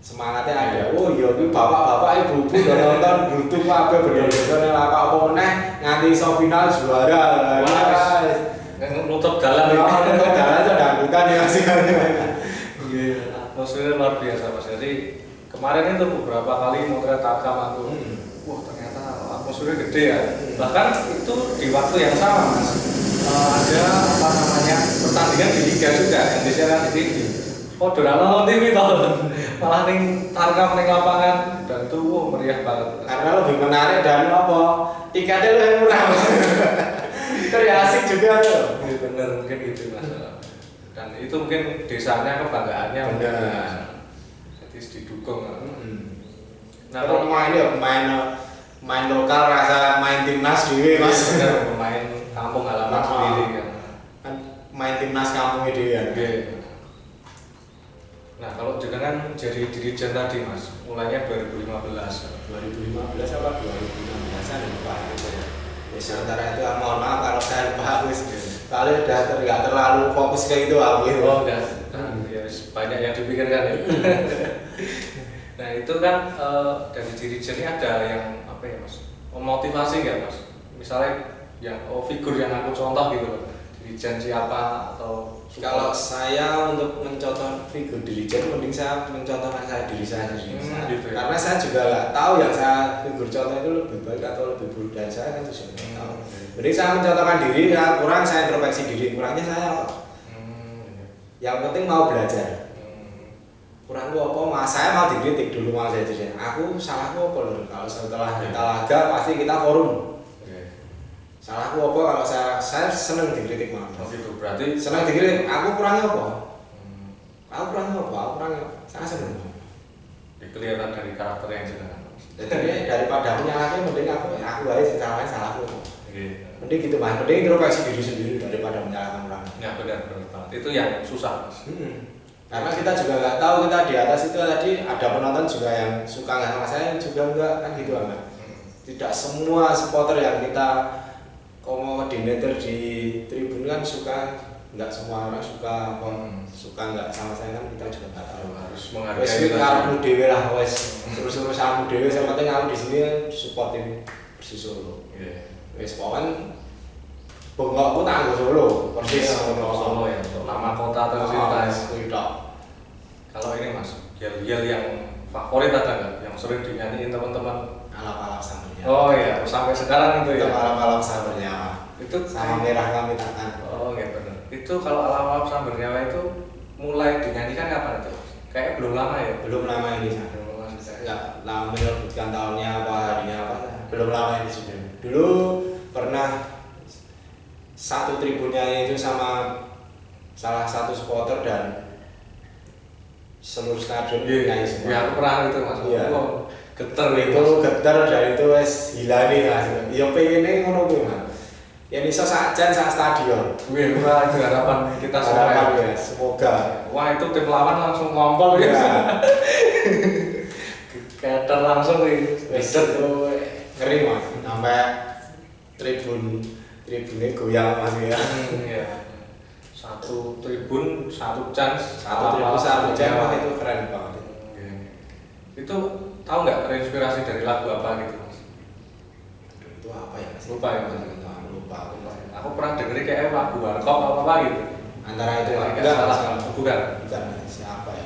semangatnya ada. Oh iya itu bapak-bapak ibu-ibu udah nonton butuh apa bener-bener apa meneh nganti iso final juara. Nutup jalan Nutup jalan itu dangdutan ya Mas. Iya, atmosfernya luar biasa Mas. Jadi kemarin itu beberapa kali motret Tarkam aku. Wah ternyata atmosfernya gede ya. Bahkan itu di waktu yang sama Mas. Ada pertandingan di Liga juga yang disiarkan di TV. Oh, nonton TV toh. Malah ning Tarkam ning lapangan dan itu meriah banget. Karena lebih menarik dan apa? Tiketnya lebih murah. Itu ya asik juga loh. Iya bener mungkin gitu Mas. Dan itu mungkin desanya kebanggaannya mungkin ya. Jadi didukung. Nah, kalau main lokal rasa main timnas dhewe Mas. Pemain kampung halaman sendiri kan. Kan main timnas kampung itu ya. Nah, kalau jenengan jadi dirijen tadi Mas, mulainya 2015. 2015 apa 2016-an lupa gitu ya. Ya sementara itu mohon maaf kalau saya lupa wis. Kalau udah nggak terlalu fokus ke itu aku itu. Oh, udah. Ya banyak yang dipikirkan ya. Nah, itu kan dari dirijen ini ada yang apa ya Mas? Memotivasi nggak Mas? Misalnya yang figur yang aku contoh gitu loh. Dirijen siapa atau kalau saya untuk mencontoh figur dirijen, mending saya mencontohkan diri saya sendiri. Gitu ya? Karena saya juga nggak tahu yang saya figur contoh itu lebih baik atau lebih buruk dari saya kan juga nggak tahu. Jadi saya mencontohkan diri, ya kurang saya introspeksi diri, kurangnya saya apa? Yang penting mau belajar. Kurang gua apa? Saya mau dikritik dulu mau saya jadi. Aku salahku apa loh? Kalau setelah kita laga pasti kita forum. Salahku apa kalau saya seneng dikritik malah. Oh gitu, berarti Seneng dikritik, aku kurangnya apa? Aku kurangnya apa? Aku kurangnya saya seneng. kelihatan dari karakter yang jenengan. Jadi daripada aku nyalahin mending aku aja salahnya salahku. Mending gitu Mas, mending introspeksi diri sendiri daripada menyalahkan orang. Ya benar banget. Itu yang susah Mas. Karena kita juga nggak tahu kita di atas itu tadi ada penonton juga yang suka nggak sama saya juga enggak kan gitu enggak. Tidak semua supporter yang kita koordinator di tribun kan nggak semua orang suka suka nggak sama saya kan kita juga nggak tahu. Harus Wes menghargai kuwi karepmu dhewe lah wes. Terus urusanmu dhewe sing penting aku di sini support tim Persis Solo. Iya. Wes pokoknya bengokku tak nggo Solo, Persis Solo ya, untuk nama kota tercinta. Kuwi tok. Kalau ini Mas, yel-yel yang favorit ada nggak? Yang sering dinyanyiin teman-teman? Alap-alap sambalnya. Oh iya, sampai sekarang itu ya. Alap-alap sambalnya. Itu Sama merah kami tangan. Oh iya benar. Itu kalau alam-alam sambar nyawa itu mulai dinyanyikan kapan itu? Kayak belum lama ya? Belum lama ini San. Belum lama sudah. Nggak lama menyebutkan tahunnya apa harinya apa. Belum lama ini sudah. Dulu pernah satu tribunnya itu sama salah satu supporter dan seluruh stadion nyanyi semua. Ya aku pernah itu Mas. Iya. Oh, geter Itu geter dan itu wes gila nih Mas. Ya pengennya ngono kuwi Mas. Ya iso sajan sak stadion. Wih, wah, itu harapan kita semua. Harapan ya, semoga. Wah itu tim lawan langsung ngompol ya. Keter langsung nih. Wes itu ngeri Mas. Sampai tribunnya goyang Mas ya. Iya. Satu tribun, satu chance, Satu jam wah itu keren banget. Itu tahu nggak terinspirasi dari lagu apa gitu Mas? Itu apa ya? Lupa ya Mas. Lupa. Aku pernah dengerin kayak lagu warkop apa gitu. Antara itu Enggak enggak salah, bukan. Bukan siapa ya?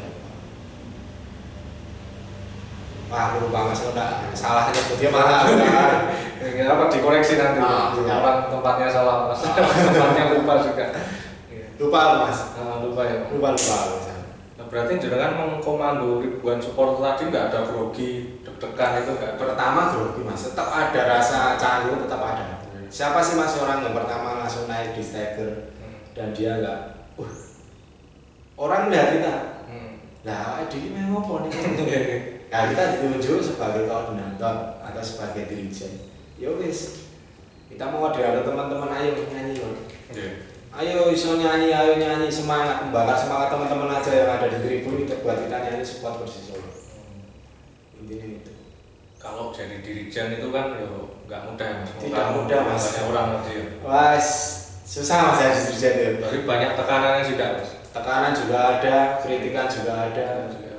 Wah, aku lupa Mas, udah salah nyebutnya malah. Ya, apa dikoreksi nanti. Apa tempatnya salah Mas. Tempatnya lupa juga. Lupa Mas. Lupa ya. Lupa. Nah, berarti jenengan mengkomando ribuan supporter tadi nggak ada grogi, deg-degan itu nggak? Pertama grogi Mas, tetap ada rasa canggung, tetap ada. Siapa sih Mas orang yang pertama langsung naik di stagger dan dia enggak orang lihat kita lah ini memang apa nih nah kita ditunjuk sebagai koordinator atau sebagai dirijen ya wis kita mau ada teman-teman ayo nyanyi ayo iso nyanyi ayo nyanyi semangat membakar semangat teman-teman aja yang ada di tribun itu buat kita nyanyi support Persis Solo intinya itu. Kalau jadi dirijen itu kan yo nggak mudah Mas. Tidak mudah Mas. Banyak orang nanti ya. Wah susah Mas jadi dirijen itu. Tapi banyak tekanannya juga Mas. Tekanan juga ada, kritikan juga ada.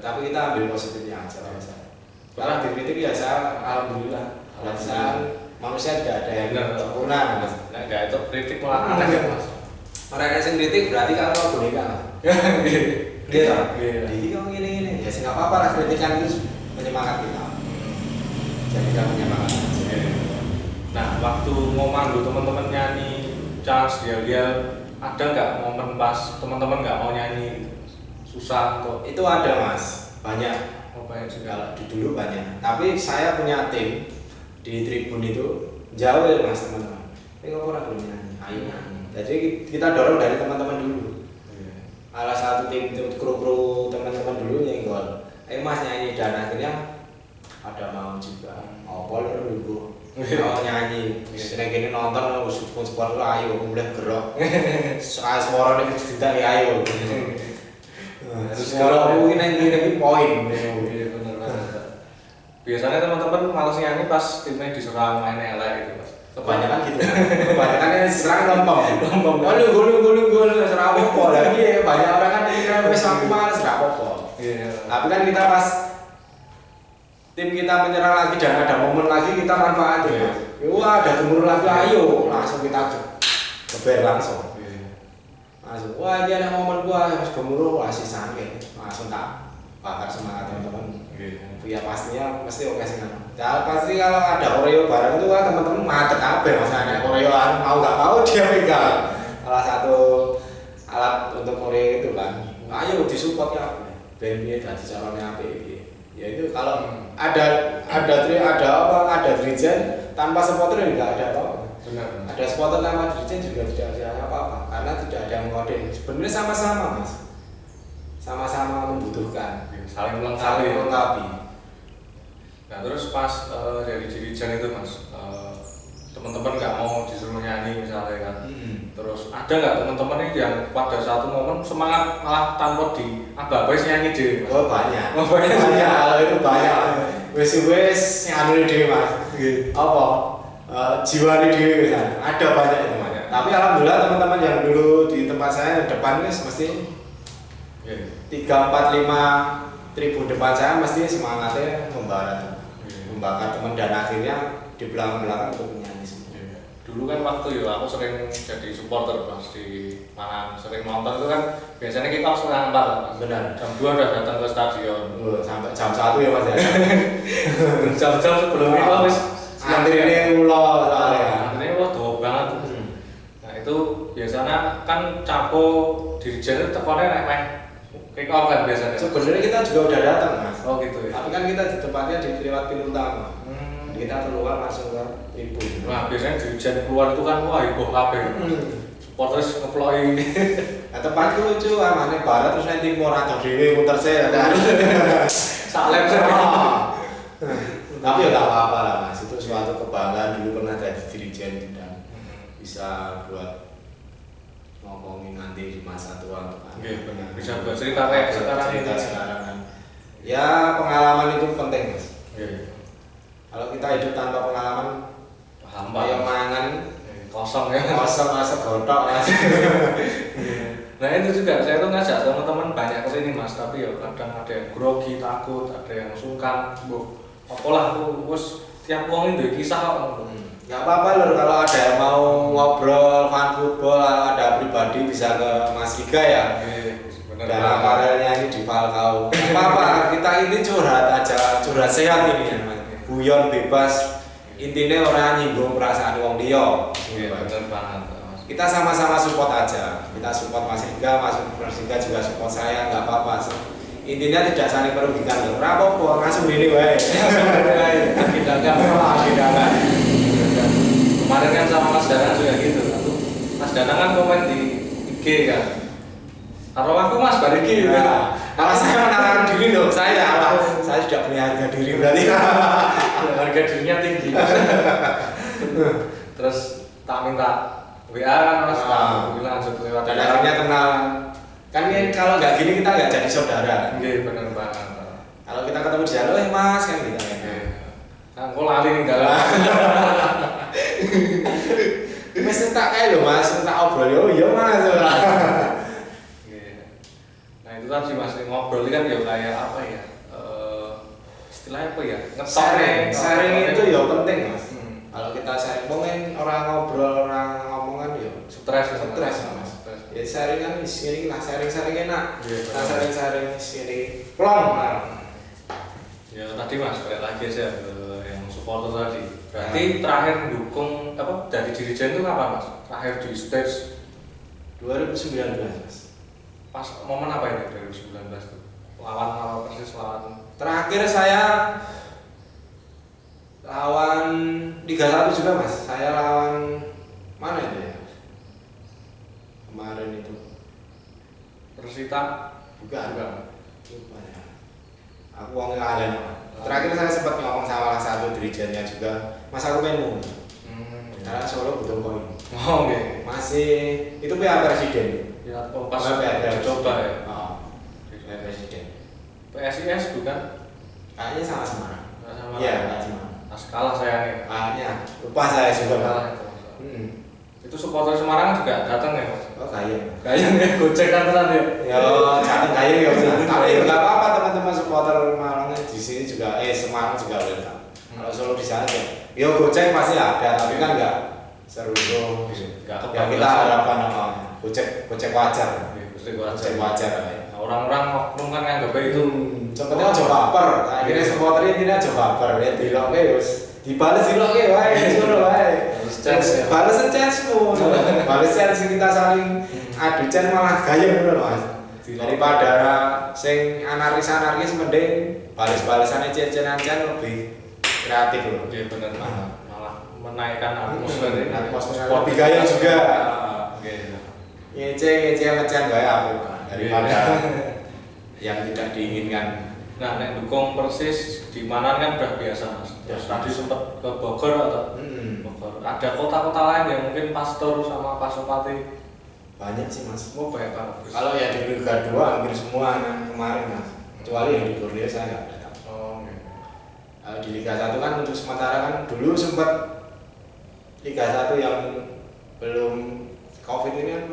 Tapi kita ambil positifnya aja kalau saya. Kalau dikritik ya saya alhamdulillah. Saya manusia tidak ada yang sempurna Mas. Nah, enggak itu kritik malah aneh ya Mas. Orang yang kritik berarti kalau boneka. Gitu. Jadi kamu gini-gini. Ya sih nggak apa-apa lah kritikan itu menyemangat kita. Jadi kamu menyemangat. Nah, waktu ngomando teman-teman nyanyi chance dia ada nggak momen pas teman-teman nggak mau nyanyi gitu? Susah atau itu ada Mas, banyak. Banyak juga. Kalau di dulu banyak. Tapi saya punya tim di tribun itu jauh ya Mas teman-teman. Ini kok orang belum nyanyi, ayo nyanyi. Jadi kita dorong dari teman-teman dulu. Salah satu tim kru teman-teman dulu nyenggol. Ayo Mas nyanyi dan akhirnya ada mau juga. Mau boleh dulu. Mau nyanyi, sering gini nonton, support lah, ayo mulai gerak. Soal suara ini tidak ayo. Suara mungkin yang gini poin. Bener banget. Biasanya teman-teman malas nyanyi pas timnya diserang main elek gitu Mas. Kebanyakan gitu. Kebanyakan yang diserang lompong. Gol, serang apa lagi? Banyak orang kan mikirnya wes aku malas serang apa. Tapi kan kita pas tim kita menyerang lagi dan ada momen lagi kita manfaatin. Wah ada gemuruh lagi, ayo langsung kita geber langsung. Langsung, wah ini ada momen gua harus gemuruh, wah sisa langsung tak bakar semangat teman-teman. Ya pastinya mesti oke sih kan. Ya pasti kalau ada Oreo bareng itu kan teman-teman mantep kabeh masalahnya Oreo mau nggak mau dia pegang. Salah satu alat untuk Oreo itu kan. Ayo disupport ya. BNP dan calonnya API. Ya itu kalau ada dirijen tanpa supporter nggak ada apa-apa. Benar. Ada supporter tanpa dirijen juga tidak ada apa-apa karena tidak ada yang mengode. Sebenarnya sama-sama Mas, sama-sama membutuhkan, saling melengkapi. Nah terus pas dari dirijen itu Mas, teman-teman nggak mau disuruh nyanyi misalnya kan. Terus ada nggak teman-teman ini yang pada satu momen semangat malah tanpa di abis nyanyi deh? Oh banyak. Kalau itu banyak. Wes nganu deh Mas. Apa? jiwa di sana. Ada banyak itu Mas. Tapi alhamdulillah teman-teman yang dulu di tempat saya di depan ini mesti 3, 4, 5 tribun depan saya mesti semangatnya membakar teman dan akhirnya di belakang untuk menyanyi semua. Dulu kan waktu ya aku sering jadi supporter pas di mana sering nonton itu kan biasanya kita harus setengah 4 kan Mas. Benar. Jam 2 udah datang ke stadion. Sampai jam 1 ya Mas ya. Jam-jam sebelum itu habis antriannya ulo soalnya. antriannya wah doa banget. Nah itu biasanya kan capo dirijen itu tekonnya naik kick off kan biasanya. Sebenarnya kita juga udah datang Mas. Oh gitu ya. Tapi kan kita di tempatnya di lewat pintu utama. Kita keluar langsung ke tribun. Nah biasanya dirijen keluar itu kan wah heboh kabeh. Supporters ngeploi. Nah tempatku lucu, amane barat terus nanti timur atau dewe muter saya ada. Salep semua. Tapi ya tak apa-apa lah Mas, itu suatu kebanggaan dulu pernah jadi dirijen dan bisa buat ngomongin nanti di masa tua tuh kan. Iya benar. Bisa buat cerita kayak sekarang ini. Sekarang kan. Ya pengalaman itu penting Mas. Iya. Kalau kita hidup tanpa pengalaman, Hampa kayak mangan kosong ya. kosong rasa gotok Mas. Nah itu juga saya tuh ngajak teman-teman banyak kesini Mas, tapi ya kadang ada yang grogi, takut, ada yang sungkan. Apalah tuh, bos tiap wong itu kisah kok. Nggak apa-apa loh kalau ada yang mau ngobrol fan football, ada pribadi bisa ke Mas Iga ya. Dalam karirnya ini di Falcao. Nggak apa-apa, kita ini curhat aja, curhat sehat ini ya Mas. Guyon bebas. Intinya orang nyinggung perasaan wong liya. Iya benar banget. Kita sama-sama support aja. Kita support Mas Iga, Mas Iga juga support saya, nggak apa-apa. Intinya tidak saling merugikan loh. Ora apa-apa, langsung ini wae. Agendakan. Kemarin kan sama Mas Danang juga gitu. Mas Danang kan komen di IG kan. Taruh aku Mas bariki gitu. Kalau saya menahan diri loh, saya tidak punya harga diri berarti. Harga dirinya tinggi. Terus tak minta WA kan Mas, tak bilang langsung lewat. Dan akhirnya kenal. Kan kalau nggak gini kita nggak jadi saudara. Iya benar banget. Kalau kita ketemu di jalan, Mas kan gitu. Kan kok lali ning dalan. Mesti tak kayak loh Mas, tak obrol yo, iya Mas. Nah itu tadi Mas ngobrol ini kan ya kayak apa ya? Istilahnya apa ya? Sharing itu ya penting Mas. Kalau kita sharing, mungkin orang ngobrol, orang ngomongan ya stres Mas. Ya sharing kan sini lah, sharing enak. Kita sharing sini. Plong. Ya tadi Mas, balik lagi aja ke yang supporter tadi. Berarti terakhir dukung apa dari dirijen itu kapan Mas? Terakhir di stage 2019 Mas. Pas momen apa ini 2019 itu? Lawan Persis lawan. Terakhir saya lawan 3-1 juga Mas. Saya lawan mana itu ya? Kemarin itu. Persita Bukan. Lupa ya. Aku wong ngalen. Terakhir saya sempat ngomong sama salah satu dirijennya juga. Mas aku pengen karena Solo butuh koin. Oh oke. Masih itu PA Presiden. Ya pas PA coba ya. PA Presiden. PSIS bukan? Kayaknya sama Semarang. Sama. Iya, sama. Pas kalah sayangnya. Kayaknya lupa saya juga. Kalah itu. Itu supporter Semarang juga datang ya Mas? Oh kayaknya. Kayaknya gocek kan ya. Ya, datang kayaknya ya. Tapi nggak apa-apa teman-teman supporter Malang di sini juga Semarang juga welcome. Kalau Solo di sana ya gocek pasti ada, tapi kan nggak seru tuh. Ya kita harapkan gocek wajar. Gocek wajar. Orang-orang oknum kan nganggap itu Contohnya aja baper. Akhirnya supporter intinya aja baper. Ya diloknya wis dibales diloknya wae, ngono wae. Bales chance-mu. Bales chance kita saling adu chance malah gayeng ngono Mas. Daripada sing anarkis mending bales-balesan cen-cenan lebih kreatif loh. Iya benar malah menaikkan atmosfer ini. Lebih gayeng juga. Oke. Ngece ngecan wae aku daripada yang tidak diinginkan. Nah, nek dukung Persis di mana kan udah biasa Mas. Terus tadi sempat ke Bogor atau Bogor. Ada kota-kota lain yang mungkin Pastor sama Pasopati banyak sih Mas. Oh banyak banget. Kalau ya di Liga 2 hampir semua kemarin Mas. Kecuali yang di Borneo saya nggak datang. Oh, di Liga 1 kan untuk sementara kan dulu sempat Liga 1 yang belum Covid ini kan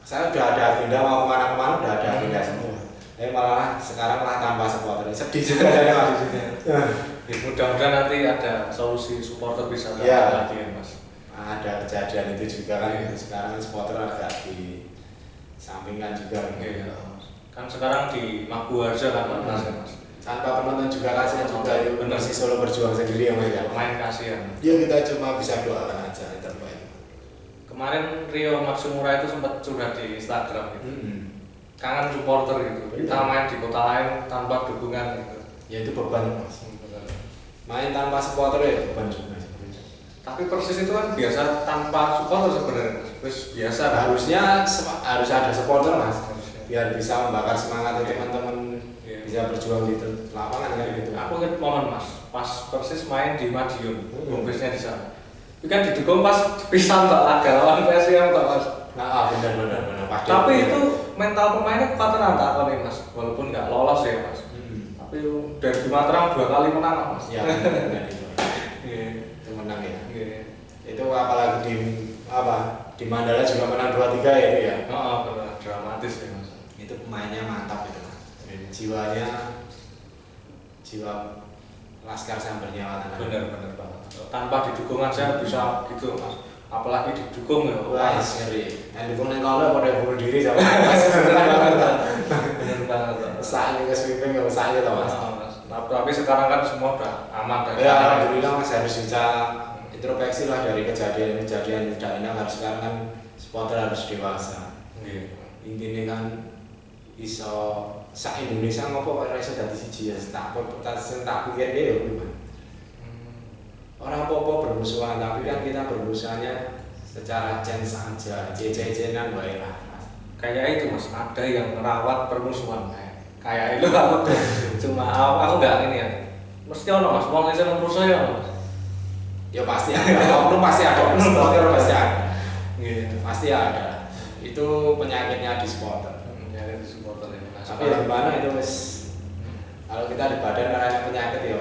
saya udah ada agenda mau kemana-kemana, udah ada agenda semua. Tapi malah sekarang malah tanpa supporter, sedih juga saya maksudnya. Ya, mudah-mudahan nanti ada solusi supporter bisa datang Ya. lagi ya mas. Ada kejadian itu juga kan, Iya. sekarang supporter agak disampingkan juga. Iya, kan sekarang di Maguwarjo kan mas ya mas. Tanpa penonton juga kasihan juga itu Bener. Persis Solo berjuang sendiri ya mas ya. Main kasihan. Ya kita cuma bisa doakan aja yang terbaik. Kemarin Rio Matsumura itu sempat curhat di Instagram gitu. Kangen supporter gitu. Kita Iya. main di kota lain tanpa dukungan gitu. Ya itu beban mas. Main tanpa supporter ya beban juga. Tapi Persis itu kan biasa tanpa supporter sebenarnya mas. Terus biasa kan? Harus ada supporter mas, Harusnya. biar bisa membakar semangat Iya. teman-teman Iya. bisa berjuang di lapangan kan gitu. Aku ingat momen mas, pas Persis main di Madiun, home base-nya di sana. Itu kan didukung pas pisan tak laga lawan PSM tak mas. Nah, benar pasti. Tapi itu mental pemainnya kuat tenan tak nih mas, walaupun nggak lolos ya mas. Tapi dari Mataram 2 kali menang mas. Ya benar itu. Iya. Itu menang ya. Iya. Itu apalagi di Mandala juga menang 2-3 ya itu ya. Oh, benar dramatis ya mas. Itu pemainnya mantap itu mas. Iya. Jiwa laskar sambernya Watanan. Benar banget. Tanpa didukung aja bisa gitu mas. Apalagi didukung ya. Wah, ngeri. Yang dukung yang kalau pada bunuh diri sama mas. Benar banget. Saat ini ke sweeping nggak usah aja tau mas. Tapi sekarang kan semua udah aman dan Ya alhamdulillah mas harus bisa introspeksi lah dari kejadian tidak enak. Harus sekarang kan supporter harus dewasa. Iya. Intinya kan iso sak Indonesia ngopo kok ora iso dadi siji ya tak pikir ya kuwi. Orang apa-apa bermusuhan tapi kan kita bermusuhannya secara chance saja, cece-cecenan wae lah. Kayak itu mas, ada yang merawat permusuhan kayak itu aku cuma aku nggak ini ya. Mesti ono mas, mau ngisi musuh ya mas. Ya pasti ada, oknum pasti ada, supporter pasti ada. Gitu. Pasti ada. Itu penyakitnya di supporter. Ya itu supporter ya. Nah, Tapi ya gimana itu wis kalau kita di badan karena penyakit ya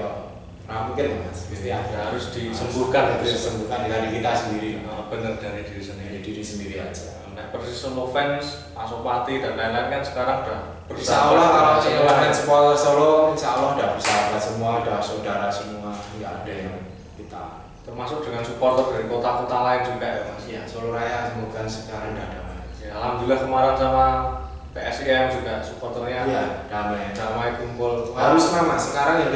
ora mungkin mas, pasti ada. harus disembuhkan Harus gitu ya. disembuhkan dari kita sendiri. Benar dari diri sendiri. Dari diri sendiri aja. Nah, Persis Solo fans, Pasopati dan lain-lain kan sekarang udah Insya Allah kalau seluruh supporter Solo, Insya Allah udah bersahabat semua, udah saudara semua, nggak ada yang kita. termasuk dengan supporter dari kota-kota lain juga ya mas. Ya Solo Raya semoga sekarang nggak ada. Ya, alhamdulillah kemarin sama PSIM juga supporternya Iya damai. damai kumpul. Harus mas, sekarang yang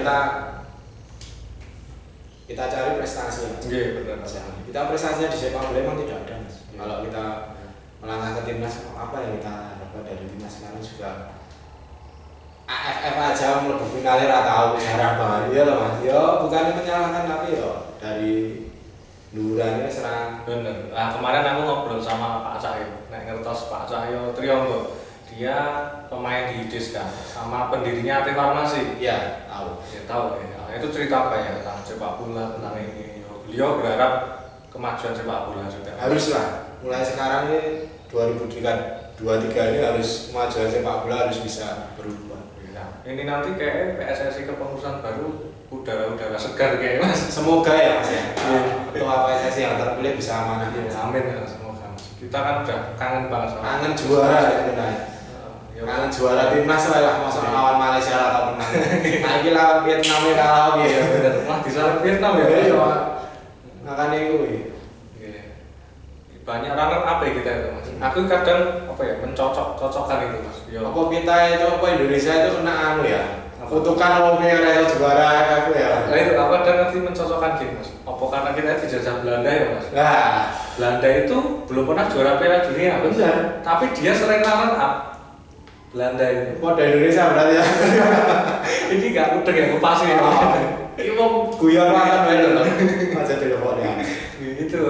kita cari prestasi mas. Iya benar. Kita prestasinya di sepak bola memang tidak ada mas. Iya. Kalau kita melangkah ke timnas, apa yang kita dapat dari timnas sekarang juga AFF aja mlebu finale ra tau jarang banget ya loh mas. Yo bukan menyalahkan tapi yo dari luhurannya serang. Bener. Nah kemarin aku ngobrol sama Pak Cahyo, nek ngertos Pak Cahyo Trionggo. Dia pemain di IDIS kan, sama pendirinya AP Farmasi. Iya tahu. Ya tahu ya. Nah, itu cerita apa ya tentang sepak bola tentang ini. Beliau berharap kemajuan sepak bola juga. Haruslah mulai sekarang ini 2023 ini harus kemajuan sepak bola harus bisa berubah. Nah, ini nanti kayak PSSI kepengurusan baru udara-udara segar kayak mas. Semoga ya mas ya. Ketua PSSI yang terpilih bisa amanah. Amin ya semoga. Kita kan udah kangen banget sama. Kangen juara ya benar. Ya, Kangen juara timnas lah masa lawan Malaysia atau menang. Nah ini lawan Vietnam ya kalah ya. bener. Wah di sana Vietnam ya. Iya. Makanya itu. Iya. Banyak runner up ya kita itu mas. Aku kadang apa ya mencocok-cocokkan itu mas. Yo. Apa kita itu apa Indonesia itu kena anu ya? Kutukan wong yang juara aku ya. Nah itu apa dan nanti mencocokkan gitu mas. Apa karena kita dijajah Belanda ya mas? Nah, Belanda itu belum pernah juara Piala Dunia. benar. Tapi dia sering runner up. Belanda itu. Kode Indonesia berarti ya. Ini gak udah ya ngepasi ya. Ini mau guyon banget loh. Aja teleponnya. Gitu.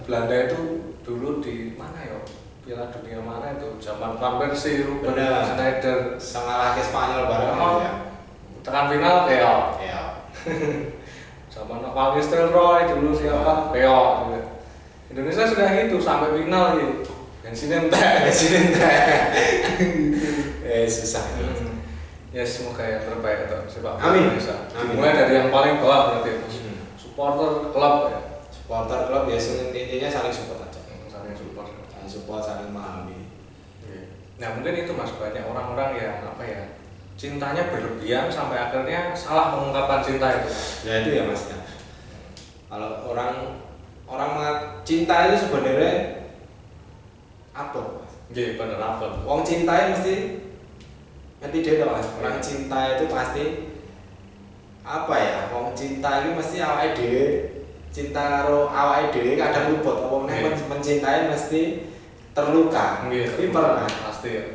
Belanda itu dulu di mana ya? Piala Dunia mana itu? Zaman Van Persie, Ruben, Benar. Schneider. Sama lagi Spanyol bareng Oh. ya. Tekan final kayak. Iya. Zaman Van Nistelrooy dulu siapa? Peo. Indonesia sudah itu sampai final gitu. Bensin entek. Susah. Ya semoga yang terbaik untuk sepak bola Amin. Indonesia. Amin. Mulai dari yang paling bawah berarti mas. Supporter klub ya. supporter klub ya intinya saling support aja. Saling support. Saling support, saling memahami. Nah mungkin itu mas, banyak orang-orang yang apa ya, cintanya berlebihan sampai akhirnya salah mengungkapkan cinta itu. Ya itu ya mas ya. Kalau orang cinta itu sebenarnya apa? Iya bener apa? Wong cinta mesti ngerti dia mas. Orang cinta itu pasti apa ya? Wong cinta itu mesti awake dhewe cinta karo awake dhewe kadang luput. Wong nek mencintai mesti terluka. Tapi pernah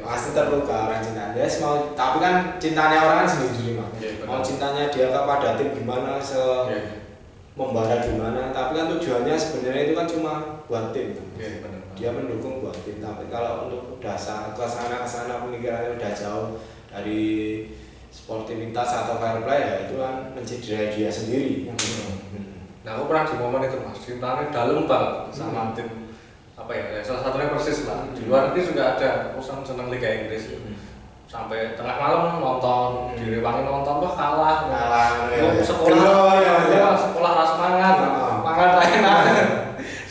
pasti terluka orang cinta. Dia mau, tapi kan cintanya orang kan sendiri mas. Mau cintanya dia kepada tim gimana, membara gimana, tapi kan tujuannya sebenarnya itu kan cuma buat tim. Dia mendukung buat tim. Tapi kalau untuk dasar ke sana pemikirannya udah jauh dari sportivitas atau fair play ya itu kan mencederai dia sendiri. Nah aku pernah di momen itu mas, cintanya dalam banget sama tim apa ya, salah satunya Persis lah. Di luar negeri juga ada, aku seneng Liga Inggris. Sampai tengah malam nonton, direwangi nonton, wah kalah. Sekolah rasa mangan tak enak.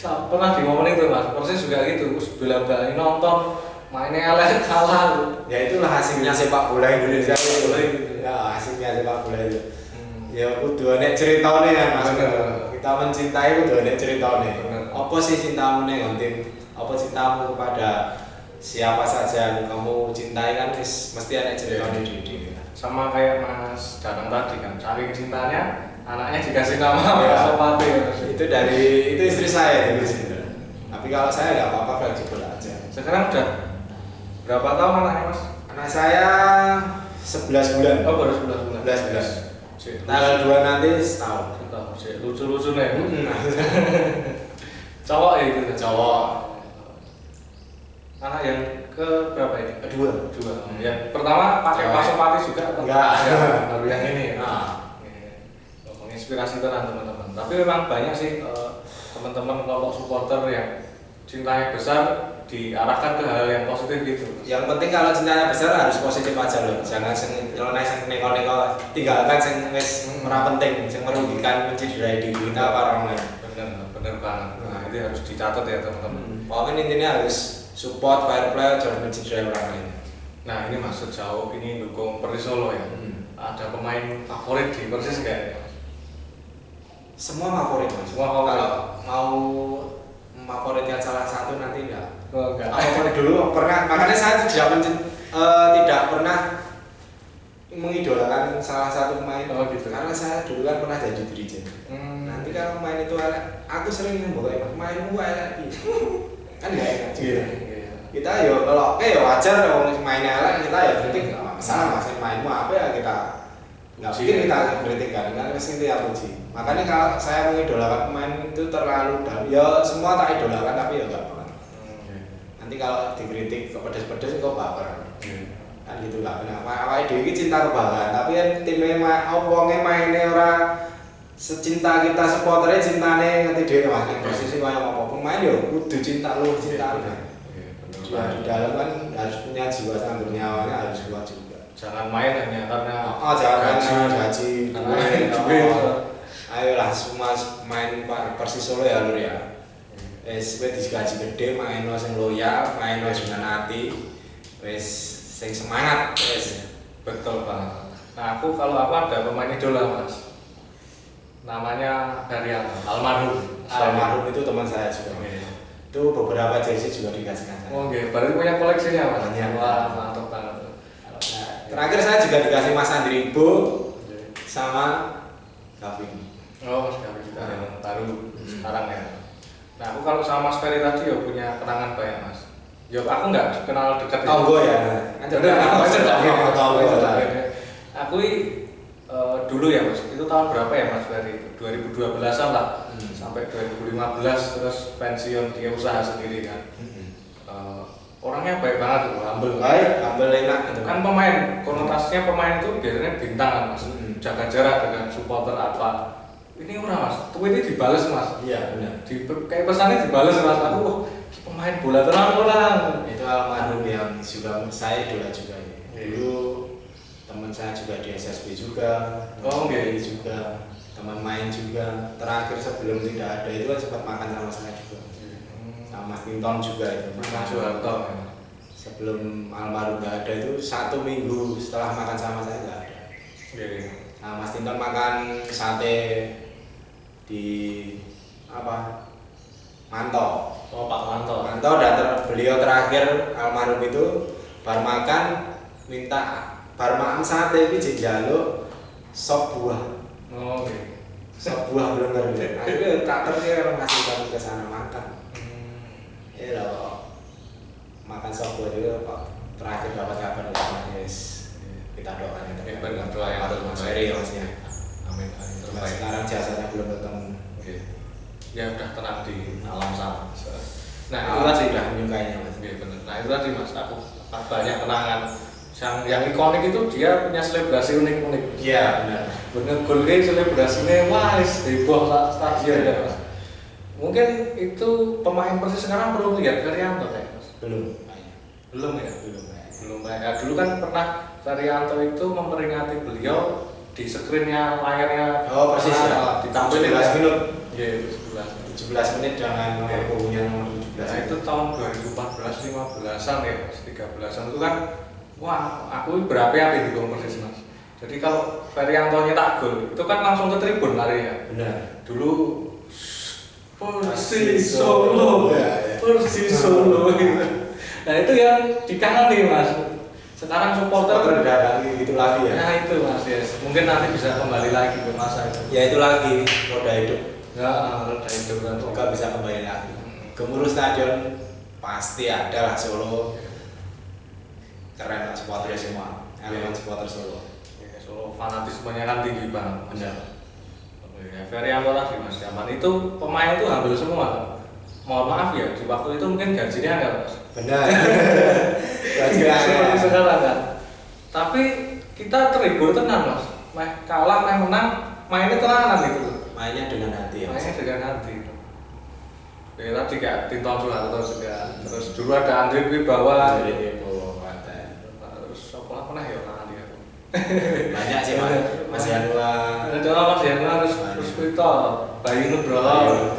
Pernah di momen itu mas, Persis juga gitu, terus bela-belain nonton, mainnya elek kalah. Ya itulah hasilnya sepak bola Indonesia. Ya hasilnya sepak bola itu. Ya kudu nek ceritane ya mas. Kita mencintai kudu nek ceritane. Apa sih cintamu ning tim? Apa cintamu kepada siapa saja yang kamu cintai kan mesti ada ceritanya di. Sama kayak Mas Danang tadi kan, saking cintanya anaknya dikasih nama Mas Sopati. Itu istri saya itu. Tapi kalau saya nggak apa-apa fleksibel aja. Sekarang udah berapa tahun anaknya Mas? Anak saya 11 bulan. Oh baru 11 bulan. 11 bulan. Tanggal 2 nanti setahun. Lucu-lucu nih. Cowok ya itu. Cowok. Anak yang ke berapa ini? Kedua. Yang pertama pakai Pasopati juga atau enggak? Baru yang ini. Menginspirasi teman-teman. Tapi memang banyak sih teman-teman kelompok supporter yang cintanya besar diarahkan ke hal yang positif gitu. Yang penting kalau cintanya besar harus positif aja loh. Jangan nyeleneh sing neko-neko, tinggalkan sing wis ora penting, sing merugikan mencederai diri kita apa orang lain. Bener banget. Nah, itu harus dicatat ya teman-teman. Pokoknya intinya harus support fair play, jangan mencederai orang lain. Nah ini mas sejauh ini dukung Persis Solo ya. Ada pemain favorit di Persis nggak ya? Semua favorit mas. Semua favorit. Kalau mau favoritkan salah satu nanti enggak. Oh, enggak. Favorit dulu pernah. Makanya saya tidak pernah mengidolakan salah satu pemain. Oh gitu. Karena saya dulu kan pernah jadi dirijen. Nanti kalau pemain itu aku sering membawa pemainmu elek kan nggak enak juga. Kita yo kalau oke ya wajar kalau mainnya elek kita ya kritik nggak masalah mas mainmu apa ya kita nggak mungkin kita kritik kan mesti itu ya puji. Makanya kalau saya mengidolakan pemain itu terlalu dan ya semua tak idolakan tapi ya nggak banget. Nanti kalau dikritik pedes-pedes kok baper. Kan gitu lah. Kenapa awake dhewe iki cinta kebanggaan tapi kan timnya wonge mainnya ora secinta kita supporternya cintane ngerti dhewe mas. Posisi kaya apa pemain yo kudu cinta lu. Ya, di dalam kan harus punya jiwa sambil nyawanya harus kuat juga. Jangan main hanya karena jangan gaji, duit. Ayolah semua main Persis Solo ya lur ya. Wis digaji gede main sing loyal, main dengan hati. Wis sing semangat wis. Betul banget. Nah aku kalau apa ada pemain idola mas. Namanya Herianto, almarhum itu teman saya juga. Itu beberapa jersey juga dikasihkan. Oh iya, berarti punya koleksinya mas? Banyak. Wah mantap banget. Terakhir saya juga dikasih Mas Andri Ibo sama Gavin. Oh Mas Gavin juga yang baru sekarang ya. Nah aku kalau sama Mas Ferry tadi ya punya kenangan banyak mas. Ya aku nggak kenal dekat. Tonggo ya? Aku dulu ya mas, itu tahun berapa ya mas Ferry? 2012an lah. Sampai 2015 terus pensiun dia usaha sendiri kan. Orangnya baik banget tuh, humble enak gitu. Kan pemain, konotasinya pemain itu biasanya bintang kan mas, jaga jarak dengan supporter apa. Ini orang mas, tweetnya dibales mas. Iya benar. Kayak pesannya dibales mas, aku pemain bola terang orang. Itu almarhum yang juga saya idola juga ini. Dulu teman saya juga di SSB juga, oh okay. Juga teman main juga. Terakhir sebelum tidak ada itu kan sempat makan sama saya juga. Sama Mas Tinton juga itu. Mas Soeharto. Sebelum almarhum nggak ada itu 1 minggu setelah makan sama saya nggak ada. Nah, Mas Tinton makan sate di apa? Manto. Oh, Pak Manto. Manto dan beliau terakhir almarhum itu bar makan minta bar makan sate iki njaluk sop buah. Oh, oke. Sop buah belum ngerti. Akhirnya tak terkira ngasih kami ke sana makan. Ya loh. Makan sop buah juga Pak. Terakhir dapat kabar dari Mas. Kita doakan yang terbaik. Benar, doa yang terbaik. Mas Ferry ya Mas ya. Amin. Sampai sekarang jasanya belum ketemu. Oke. Ya udah tenang di alam sana. Nah, itu Allah tadi sudah menyukainya Mas. Oke, benar. Nah, itu tadi Mas, aku banyak kenangan yang ikonik itu dia punya selebrasi unik-unik. Iya, benar. Bener golnya selebrasinya wah heboh stadion ya Mas. Mungkin itu pemain Persis sekarang belum lihat Ferianto kayak Mas. Belum. Belum ya? Belum. Belum ya. Dulu kan pernah Ferianto itu memperingati beliau di screennya layarnya Persis ya. ditampilin 17 menit. Iya, 17 menit dengan nomor punggungnya nomor 17. Nah, itu tahun 2014 15-an ya, Mas, 13-an itu kan wah, aku berapi-api di Persis Mas. Jadi kalau Ferianto nyetak gol, itu kan langsung ke tribun lari ya. Benar. Dulu Persis Solo, Persis Solo. Nah itu yang dikangenin Mas. Sekarang supporter udah gitu lagi ya. Nah itu Mas, yes. Mungkin nanti bisa kembali lagi ke masa itu. Ya itu lagi roda hidup. Ya, roda hidup kan. Semoga bisa kembali lagi. Gemuruh stadion pasti ada lah Solo. Keren lah supporter semua. Elemen supporter Solo. Ya, Solo fanatismenya kan tinggi banget. Benar. Ya, Ferianto tadi Mas, zaman itu pemain itu hampir semua. Mohon maaf ya, di waktu itu mungkin gajinya enggak Mas. Benar. Seperti sekarang kan. Tapi kita terhibur tenang Mas. Kalah, menang, mainnya tenanan gitu. Mainnya dengan hati ya. Mainnya dengan hati. Ya tadi kayak Tinton Soeharto juga. Terus dulu ada Andre Wibawa. Terus apa ya orang dia. Banyak sih Mas Yanua. Ada Mas Yanua, terus Vito, Bayu Nugroho.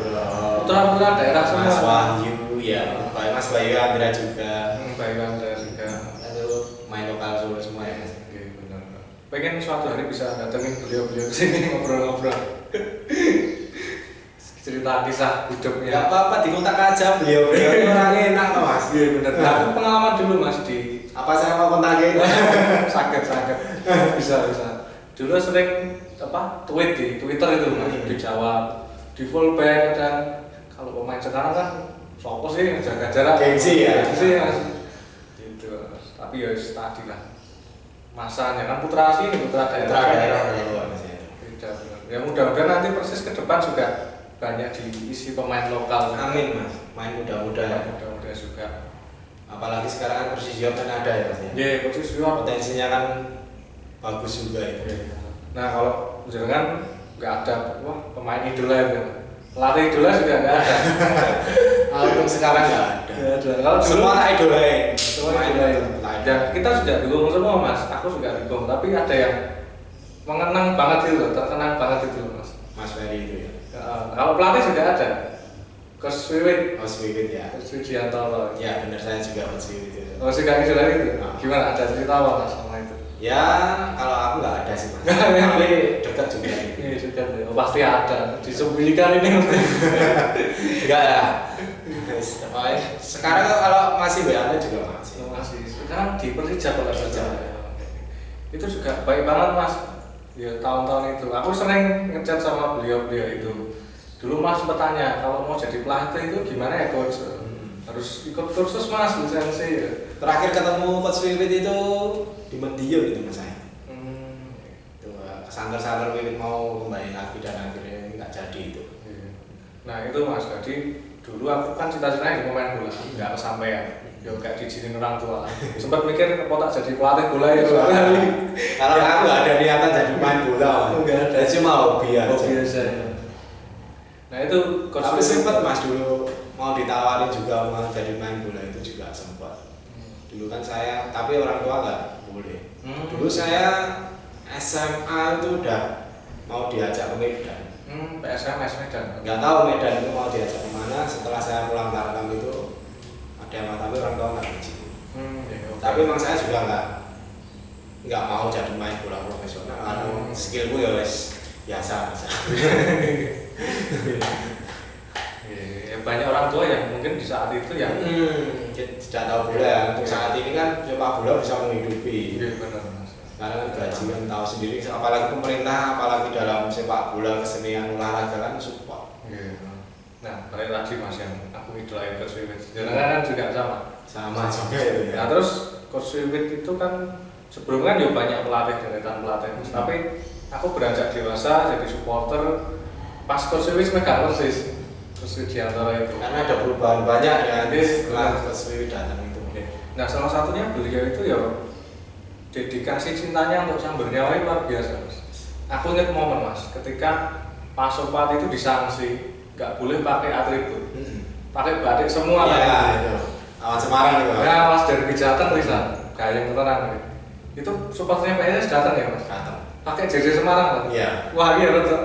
Putra-putra daerah semua. Mas Wahyu ya. Mas Bayu Andra juga. Bayu Andra juga. Itu main lokal Solo semua ya Mas. Oke, benar. Pengen suatu hari bisa datengin beliau-beliau kesini ngobrol-ngobrol. Cerita kisah hidupnya. Gak apa-apa dikontak aja beliau-beliau orang enak kok Mas. Iya benar. Nah, aku pengalaman dulu Mas di apa saya mau kontakin? sakit bisa dulu sering tweet di Twitter itu Mas dijawab di fullback dan kalau pemain sekarang kan sopo sih jaga jarak gengsi ya Mas gitu Mas. Tapi ya tadi lah masanya kan putra daerah beda ya mudah-mudahan nanti Persis ke depan juga banyak diisi pemain lokal. Amin Mas, main muda-muda juga. Apalagi sekarang kan Persisio kan ada ya Mas ya. Iya, Persisio potensinya kan bagus juga itu. Nah, kalau jangan nggak ada pemain idola itu. Pelatih idola juga nggak ada. Untuk sekarang nggak ada. Kalau semua tak idolain. Semua idolain. Dan kita sudah dukung semua Mas. Aku juga dukung. Tapi ada yang mengenang banget itu, terkenang banget itu Mas. Mas Ferry itu ya. Kalau pelatih juga ada. Coach Wiwit. Coach Wiwit ya. Coach Widiantoro. Ya benar saya juga Coach Wiwit itu. Oh juga idola itu. Gimana ada cerita apa Mas sama itu? Ya kalau aku nggak ada sih Mas. Tapi dekat juga. Iya dekat ya. Oh, pasti ada. Disembunyikan ini. Enggak ya. Sekarang kalau masih WA juga masih. Masih. Sekarang di Persija kalau saja. Itu juga baik banget Mas. Ya tahun-tahun itu. Aku sering ngechat sama beliau-beliau itu. Dulu Mas sempat tanya kalau mau jadi pelatih itu gimana ya coach? Harus ikut kursus Mas lisensi ya. Terakhir ketemu Coach Wiwit itu di Madiun itu Mas saya. Itu santer-santer Wiwit mau kembali lagi dan akhirnya nggak jadi itu. Nah itu Mas, jadi dulu aku kan cita-citanya di pemain bola, nggak kesampaian. Ya kayak diizinin orang tua. Sempat mikir apa tak jadi pelatih bola ya. Kalau aku nggak ada niatan jadi pemain bola. Nggak ada. Cuma hobi aja. Hobi aja. Nah itu tapi sempat Mas dulu mau ditawarin juga mau jadi main bola itu juga sempat. Dulu kan saya, tapi orang tua nggak boleh. Dulu saya SMA itu udah mau diajak ke Medan. PSMS Medan. Nggak tahu Medan itu mau diajak kemana. Setelah saya pulang Tarkam itu ada yang tapi orang tua nggak izin. Ya, okay. Tapi memang saya juga nggak mau jadi main bola profesional karena skillku ya wes biasa. Ya, banyak orang tua yang mungkin di saat itu yang tidak tahu bola ya. Untuk saat ini kan sepak bola bisa menghidupi. Iya benar Mas. Karena gaji kan tahu sendiri, apalagi pemerintah, apalagi dalam sepak bola kesenian olahraga kan support. Iya. Nah, balik lagi Mas yang aku idolain Coach Wiwit. Jangan kan juga Sama juga itu ya. Nah, terus Coach Wiwit itu kan sebelumnya kan juga banyak pelatih deretan pelatih. Tapi aku beranjak dewasa jadi supporter pas Coach Wiwit megang Persis. Coach Widiantoro itu. Karena ada perubahan banyak ya setelah Coach Wiwit datang itu. Nah, salah satunya beliau itu ya dedikasi cintanya untuk Samber Nyawa itu luar biasa Mas. Aku ingat momen Mas, ketika Pak Sopat itu disanksi nggak boleh pakai atribut, pakai batik semua ya, lah. Itu. Awan Semarang itu. Ya Mas dari Bijatan Risa, gayeng tenang. Itu supporternya PSS datang ya Mas? Datang. Pakai jersey Semarang kan? Iya. Wah iya betul.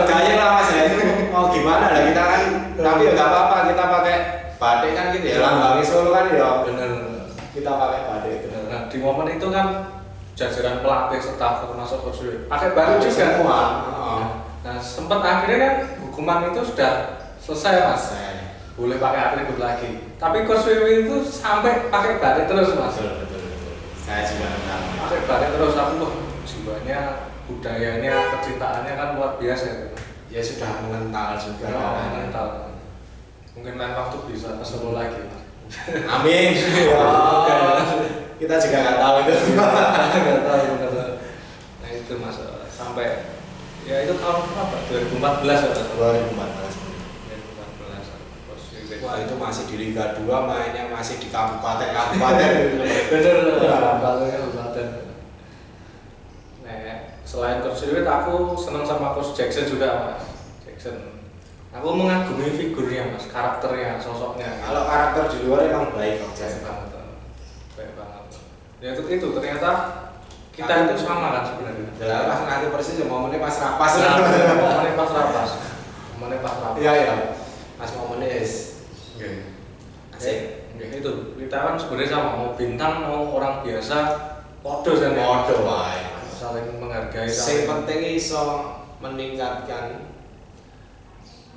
Gayeng lah Mas ya itu mau gimana lah kita kan, tapi ya nggak apa-apa kita pakai batik kan gitu ya, lambangnya Solo kan ya. Bener. Kita pakai batik itu. Nah di momen itu kan jajaran pelatih staf termasuk Coach Wiwit pakai baju juga. Semua. Nah sempat akhirnya kan hukuman itu sudah selesai Mas. Boleh pakai atribut lagi. Tapi Coach Wiwit itu sampai pakai batik terus Mas. Betul. Saya juga kenal. Pakai batik terus aku loh, jiwanya, budayanya, kecintaannya kan luar biasa itu. Ya sudah mengental juga. Mental. Mungkin lain waktu bisa ke Solo lagi Mas. Amin. Kita juga nggak tahu itu. Nggak tahu benar. Nah itu Mas sampai ya itu tahun berapa? 2014 ya Mas. 2014. 2014. Wah itu masih di Liga 2 mainnya masih di kabupaten. Bener. Kabupaten. Nah selain Coach Wiwit aku senang sama Coach Jackson juga Mas. Jackson. Aku mengagumi figurnya Mas, karakternya, sosoknya. Kalau karakter di luar emang baik Coach Baik Jackson. banget. Baik banget. Ya itu ternyata kita itu sama kan sebenarnya. Dalam pas nanti persis momennya pas rapas. Momennya pas rapas. Iya. Pas momennya is. Asik. Itu kita kan sebenarnya sama, mau bintang mau orang biasa, podo kan ya. Podo wae. Saling menghargai. Sing penting iso meningkatkan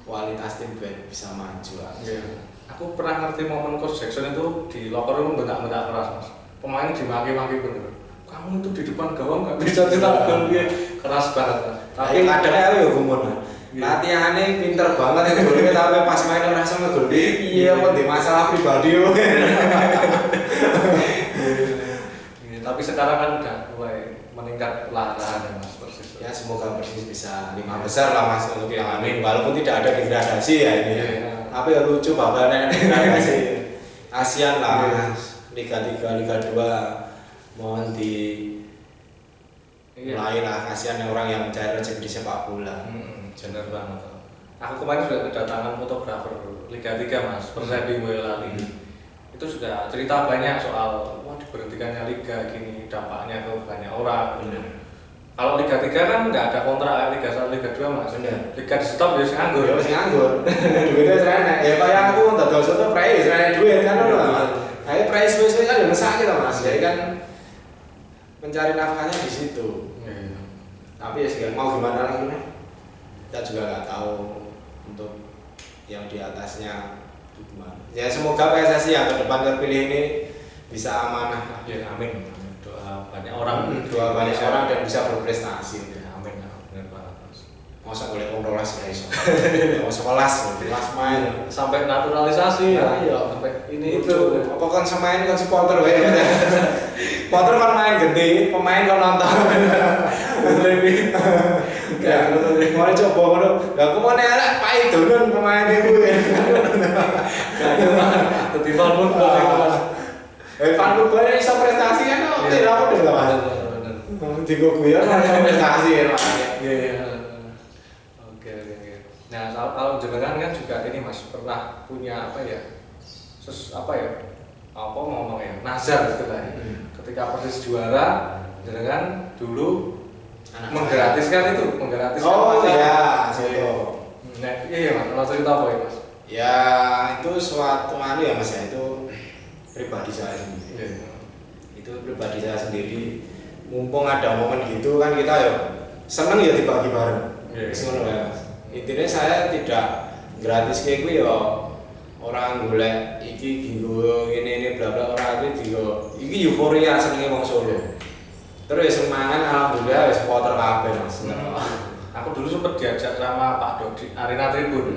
kualitas tim bisa maju. Iya. Aku pernah ngerti momen Coach Jackson itu di locker room bentak-bentak keras Mas. Pemain dimaki-maki bener. Kamu itu di depan gawang nggak bisa cetak gol dia keras banget. Tapi kadang ya gumun. Latihannya pinter banget itu golnya tapi pas main ora iso ngegol. Iya kok di masalah pribadi. Tapi sekarang kan udah mulai meningkat perlahan-lahan ya Mas Persis. Ya semoga Persis bisa 5 besar lah Mas untuk yang amin walaupun tidak ada degradasi ya ini. Tapi ya lucu babarnya degradasi. Kasihan lah Liga 3, Liga 2 mohon di mulai lah kasihan orang yang mencari rezeki di sepak bola. Benar banget. Aku kemarin sudah kedatangan fotografer Liga 3 Mas, Persepi Boyolali. Itu sudah cerita banyak soal diberhentikannya Liga gini, dampaknya ke banyak orang. Benar. Kalau Liga 3 kan nggak ada kontrak Liga 1, Liga 2 Mas. Benar. Liga di stop ya nganggur. Ya masih nganggur. Duitnya serana. Ya kayak aku dodol soto prei serana duit kan lho Mas. Kayak prei suwe-suwe kan ya mesake to Mas. Jadi kan mencari nafkahnya di situ. Tapi ya sekarang mau gimana lagi nih? Kita juga nggak tahu untuk yang di atasnya gimana. Ya semoga PSSI yang ke depan terpilih ini bisa amanah. Ya amin. Doa banyak orang, Doa banyak orang dan bisa berprestasi. Ya amin. Benar banget Mas. Masa boleh kontrolas ya iso. Mau sekolah main Sampai naturalisasi Nah, iya. sampai ini itu. Apa kan semain kan supporter wae. Supporter kan main gede, pemain kan nonton. Lebih. Ya, mau coba ngono. Lah kok meneh arek pai donon pemain iku. Dadi fan football itu Mas. Fan football iso prestasi kan kok tidak apa dong Mas. Digo guyon iso prestasi ya Mas. Iya. Oke. Nah, kalau jenengan kan juga ini Mas pernah punya apa ya? Apa ngomong ya? Nazar gitu lah. Ketika Persis juara, jenengan dulu menggratiskan menggratiskan oh pacar. iya Soto. Nah, iya mas, kalau cerita apa ya mas? Ya itu suatu ya mas ya, itu pribadi saya sendiri. Iya. Itu pribadi saya sendiri, mumpung ada momen gitu kan kita ya seneng ya dibagi bareng. Ngono ya mas. Intinya saya tidak gratis kayak gue ya orang golek iki ginggo ini bla bla ora iki ginggo iki euforia senenge wong Solo. Terus ya semangat alhamdulillah wis supporter kabeh mas. Aku dulu sempet diajak sama Pak Dodi Arena Tribun.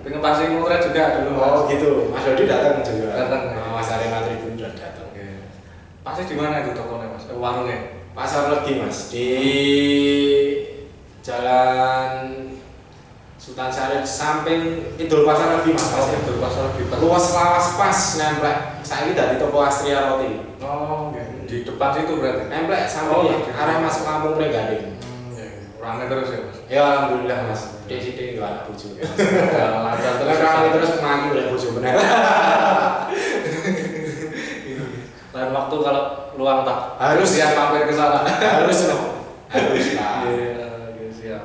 Pengen pasti motret juga dulu mas. Oh gitu, Mas Dodi datang juga. Datang. Mas Arena Tribun udah datang. Pasti di mana itu tokonya mas? Warungnya? Pasar Legi mas, di Jalan Sultan Syarif samping Idul Pasar Legi mas. Oh, Idul Pasar Legi. Luas lawas pas nemplek. Saya ini dari toko Astria Roti. Oh, di depan situ berarti. Nemplek samping arah masuk kampung Pregading. Rame terus ya mas? Ya alhamdulillah mas. Di sini nggak ada buju. Lancar terus. Rame terus maju udah buju benar. Lain waktu kalau luang tak harus siap mampir ke sana. Harus lah. Iya, siap.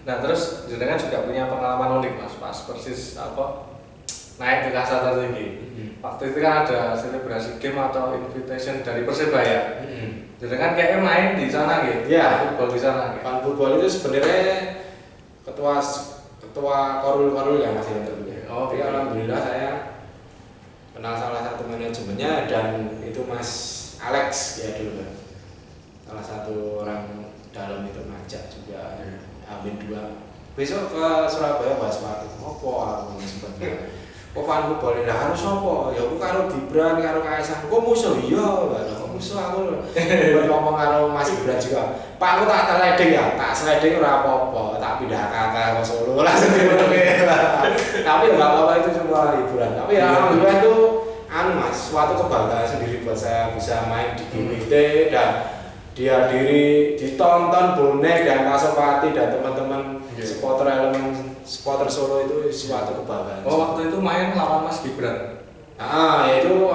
Nah terus jenengan juga punya pengalaman unik mas, pas persis naik ke kasta tertinggi. Waktu itu kan ada selebrasi game atau invitation dari Persebaya. Jenengan kayaknya main di sana gitu. Iya. Football di sana gitu. Pan football itu sebenarnya ketua korul yang masih terpilih. Oh, tapi alhamdulillah saya kenal salah satu manajemennya dan itu Mas Alex ya dulu kan. Salah satu orang dalam itu ngajak juga Amin 2. Besok ke Surabaya bahas sepatu. Opo aku sebenarnya. Kok fan football ini harus opo? Ya aku karo Gibran karo Kaisang. Kok musuh iya? Kok musuh aku. Ngomong karo Mas Gibran juga. Pak aku tak sliding ya, tak sliding ora apa-apa, tak pindah kakak ke Solo langsung ngono. Tapi enggak apa-apa itu semua hiburan. Tapi ya alhamdulillah itu mas, suatu kebanggaan sendiri buat saya bisa main di GBT dan dihadiri, ditonton Bonek dan Pasopati dan teman-teman supporter elemen supporter Solo itu suatu kebanggaan. Oh waktu itu main lawan Mas Gibran. Yaitu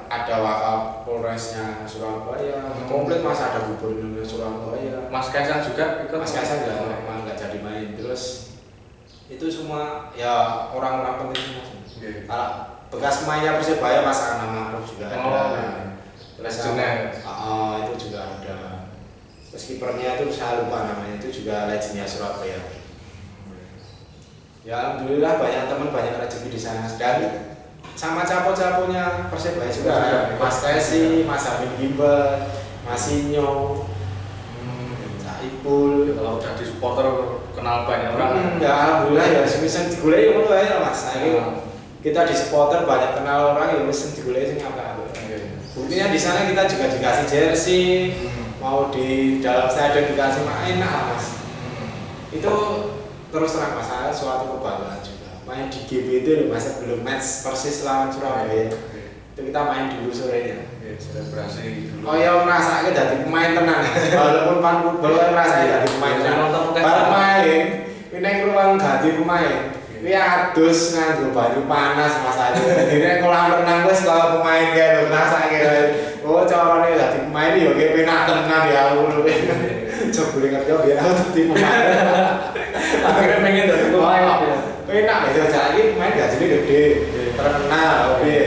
ada Wakapolresnya Surabaya, komplit mas ada gubernurnya Surabaya. Mas Kaisang juga ikut. Mas Kaisang nggak jadi main. Terus itu semua ya orang-orang penting semua. Kalau bekas pemainnya Persebaya Mas Anam Ma'ruf juga ada. Terus itu juga ada. Terus kipernya itu saya lupa namanya, itu juga legendnya Surabaya. Ya alhamdulillah banyak teman, banyak rezeki di sana dan sama capo-caponya Persebaya juga ada Mas Tesi, Mas Amin Gimbal, Mas Inyo, Saipul. Kalau udah di supporter kenal banyak orang. Ya alhamdulillah ya semisal digulai ngono wae mas. Kita di supporter banyak kenal orang ya mesti digulai sing apa. Buktinya di sana kita juga dikasih jersey, mau di dalam stadion dikasih main mas. Itu terus terang mas, saya suatu kebanggaan juga. Main di GBT loh mas, belum match persis lawan Surabaya. Itu kita main dulu sorenya. Selebrasi dulu. Oh ya ngrasake dadi pemain tenan. Walaupun fan football ngrasake dadi pemain tenan. Bar main, ini ruang ganti pemain. Kuwi adus nganggo banyu panas Mas Adi. Dene kolam renang wis kaya pemain kae lho ngrasake. Oh carane dadi pemain yo ki penak tenan ya aku. Jebule ngerti biar aku dadi pemain. Akhirnya pengen dadi pemain. Penak ya jadi pemain gajine gede, terkenal oke.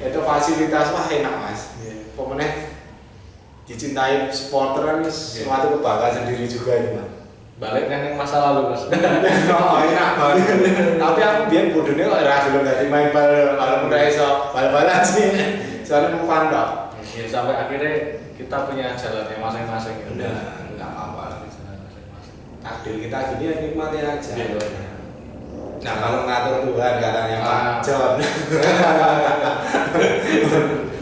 Itu fasilitas wah enak Mas. Pemenang dicintai supporter kan suatu kebanggaan sendiri juga itu mas. Balik yang masa lalu mas. Oh enak banget. Tapi aku biar bodohnya kok rasa dulu dari main bal walaupun udah esok bal-balan sih. Soalnya mau pandang. Ya, sampai akhirnya kita punya jalannya masing-masing. Udah nggak apa-apa. Takdir kita gini ya nikmati aja. Nah kalau ngatur Tuhan katanya Pak John.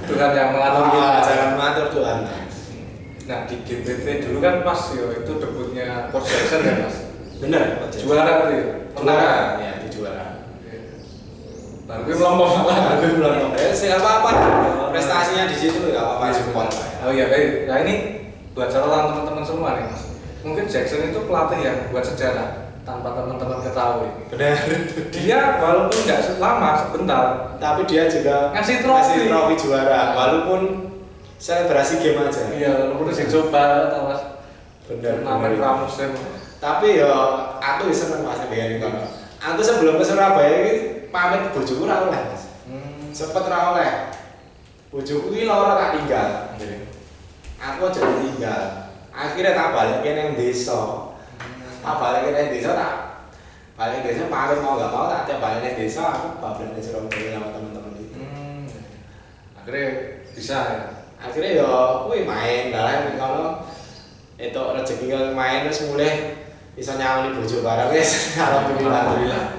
Tuhan yang mengatur kita. Jangan mengatur Tuhan. Nah di GBT dulu kan pas yo itu debutnya Coach Jackson ya mas. Bener. Juara tuh. Juara ya di juara. Baru gue melompat. Baru melompat. Apa-apa. Prestasinya di situ nggak apa-apa support. Oh iya baik. Nah ini buat catatan teman-teman semua nih mas. Mungkin Jackson itu pelatih yang buat sejarah tanpa teman-teman ketahui. Benar. Dia walaupun nggak lama sebentar, tapi dia juga ngasih trofi juara, walaupun selebrasi game aja. Iya, walaupun udah coba atau mas. turnamen pramusim. Tapi ya aku seneng Mas biyen kono. Aku sebelum ke Surabaya iki pamit bojoku ra oleh Mas. Sempet ra oleh. Bojoku iki lara tak tinggal. Aku aja tinggal. Akhirnya tak balik nang desa. Tak balik nang desa tak balik desa pamit mau gak mau tak tiap balik nang desa aku bablas di Surabaya sama teman-teman itu. Akhirnya bisa ya. Akhirnya ya kuwi main dalan kono itu rezeki kan main terus mulai bisa nyawani bojo bareng wis alhamdulillah.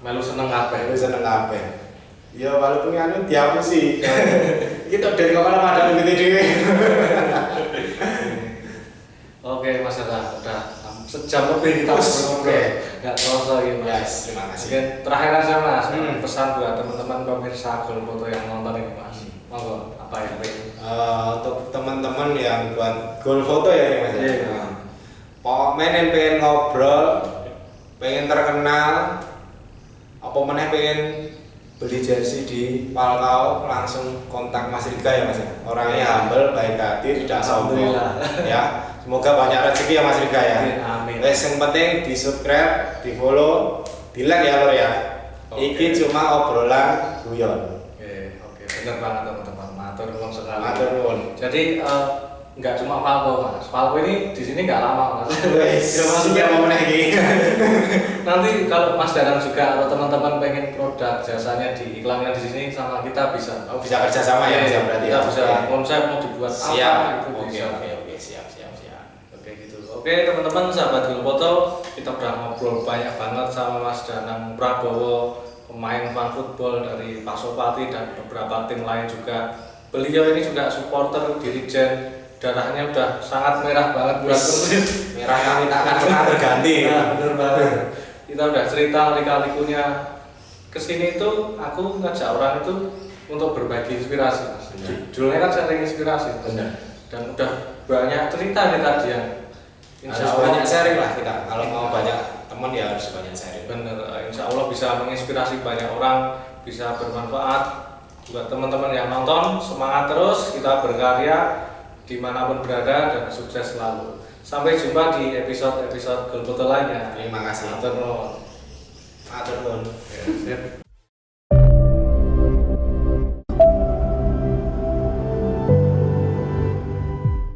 Melu seneng kabeh. Wis seneng kabeh. Ya walaupun anu dihapusi. Kita dari kemana ada gitu dhewe. Oke Mas Dara, udah sejam lebih kita ngobrol. Enggak terasa ini Mas. Yes, terima kasih. Mungkin terakhir aja Mas, pesan buat teman-teman pemirsa Golfoto yang nonton ini Mas. Monggo, apa yang pengen? Untuk teman-teman yang buat Golfoto ya Mas. Iya. Pokoknya yang pengen ngobrol, pengen terkenal, apa meneh pengen beli jersey di Falcao langsung kontak Mas Rika ya Mas. Orangnya humble, baik hati, tidak sombong. Ya, semoga banyak rezeki ya Mas Rika ya. Amin. Wes yang penting di subscribe, di follow, di like ya lor ya. Iki cuma obrolan guyon. Oke, benar banget teman-teman. Matur nuwun sekali. Matur nuwun. Jadi nggak cuma Falco Mas. Falco ini di sini nggak lama Mas. Wes, mau meneh iki. Nanti kalau Mas Danang juga atau teman-teman pengen produk jasanya diiklankan di sini sama kita bisa. Oh, bisa kerja sama ya, bisa berarti. Kita bisa. Oke. Konsep mau dibuat Siap. apa itu bisa. Oke, siap. Oke gitu. Oke teman-teman sahabat Golfoto, kita udah ngobrol banyak banget sama Mas Danang Prabowo, pemain fan football dari Pasopati dan beberapa tim lain juga. Beliau ini juga supporter Dirijen, darahnya udah sangat merah banget buat Persis. Merah kami tak akan pernah terganti. Nah, bener banget. Kita udah cerita lika-likunya. Kesini itu aku ngajak orang itu untuk berbagi inspirasi Mas. Judulnya kan sharing inspirasi Mas. Benar. Dan udah banyak cerita nih tadi yang Insya Allah banyak sharing lah kita. Kalau mau banyak teman ya harus banyak sharing. bener, insya Allah bisa menginspirasi banyak orang, bisa bermanfaat buat teman-teman yang nonton. Semangat terus, kita berkarya dimanapun berada dan sukses selalu. Sampai jumpa di episode-episode Golfoto lainnya. Terima kasih. Matur nuwun. Matur nuwun. Ya, sip.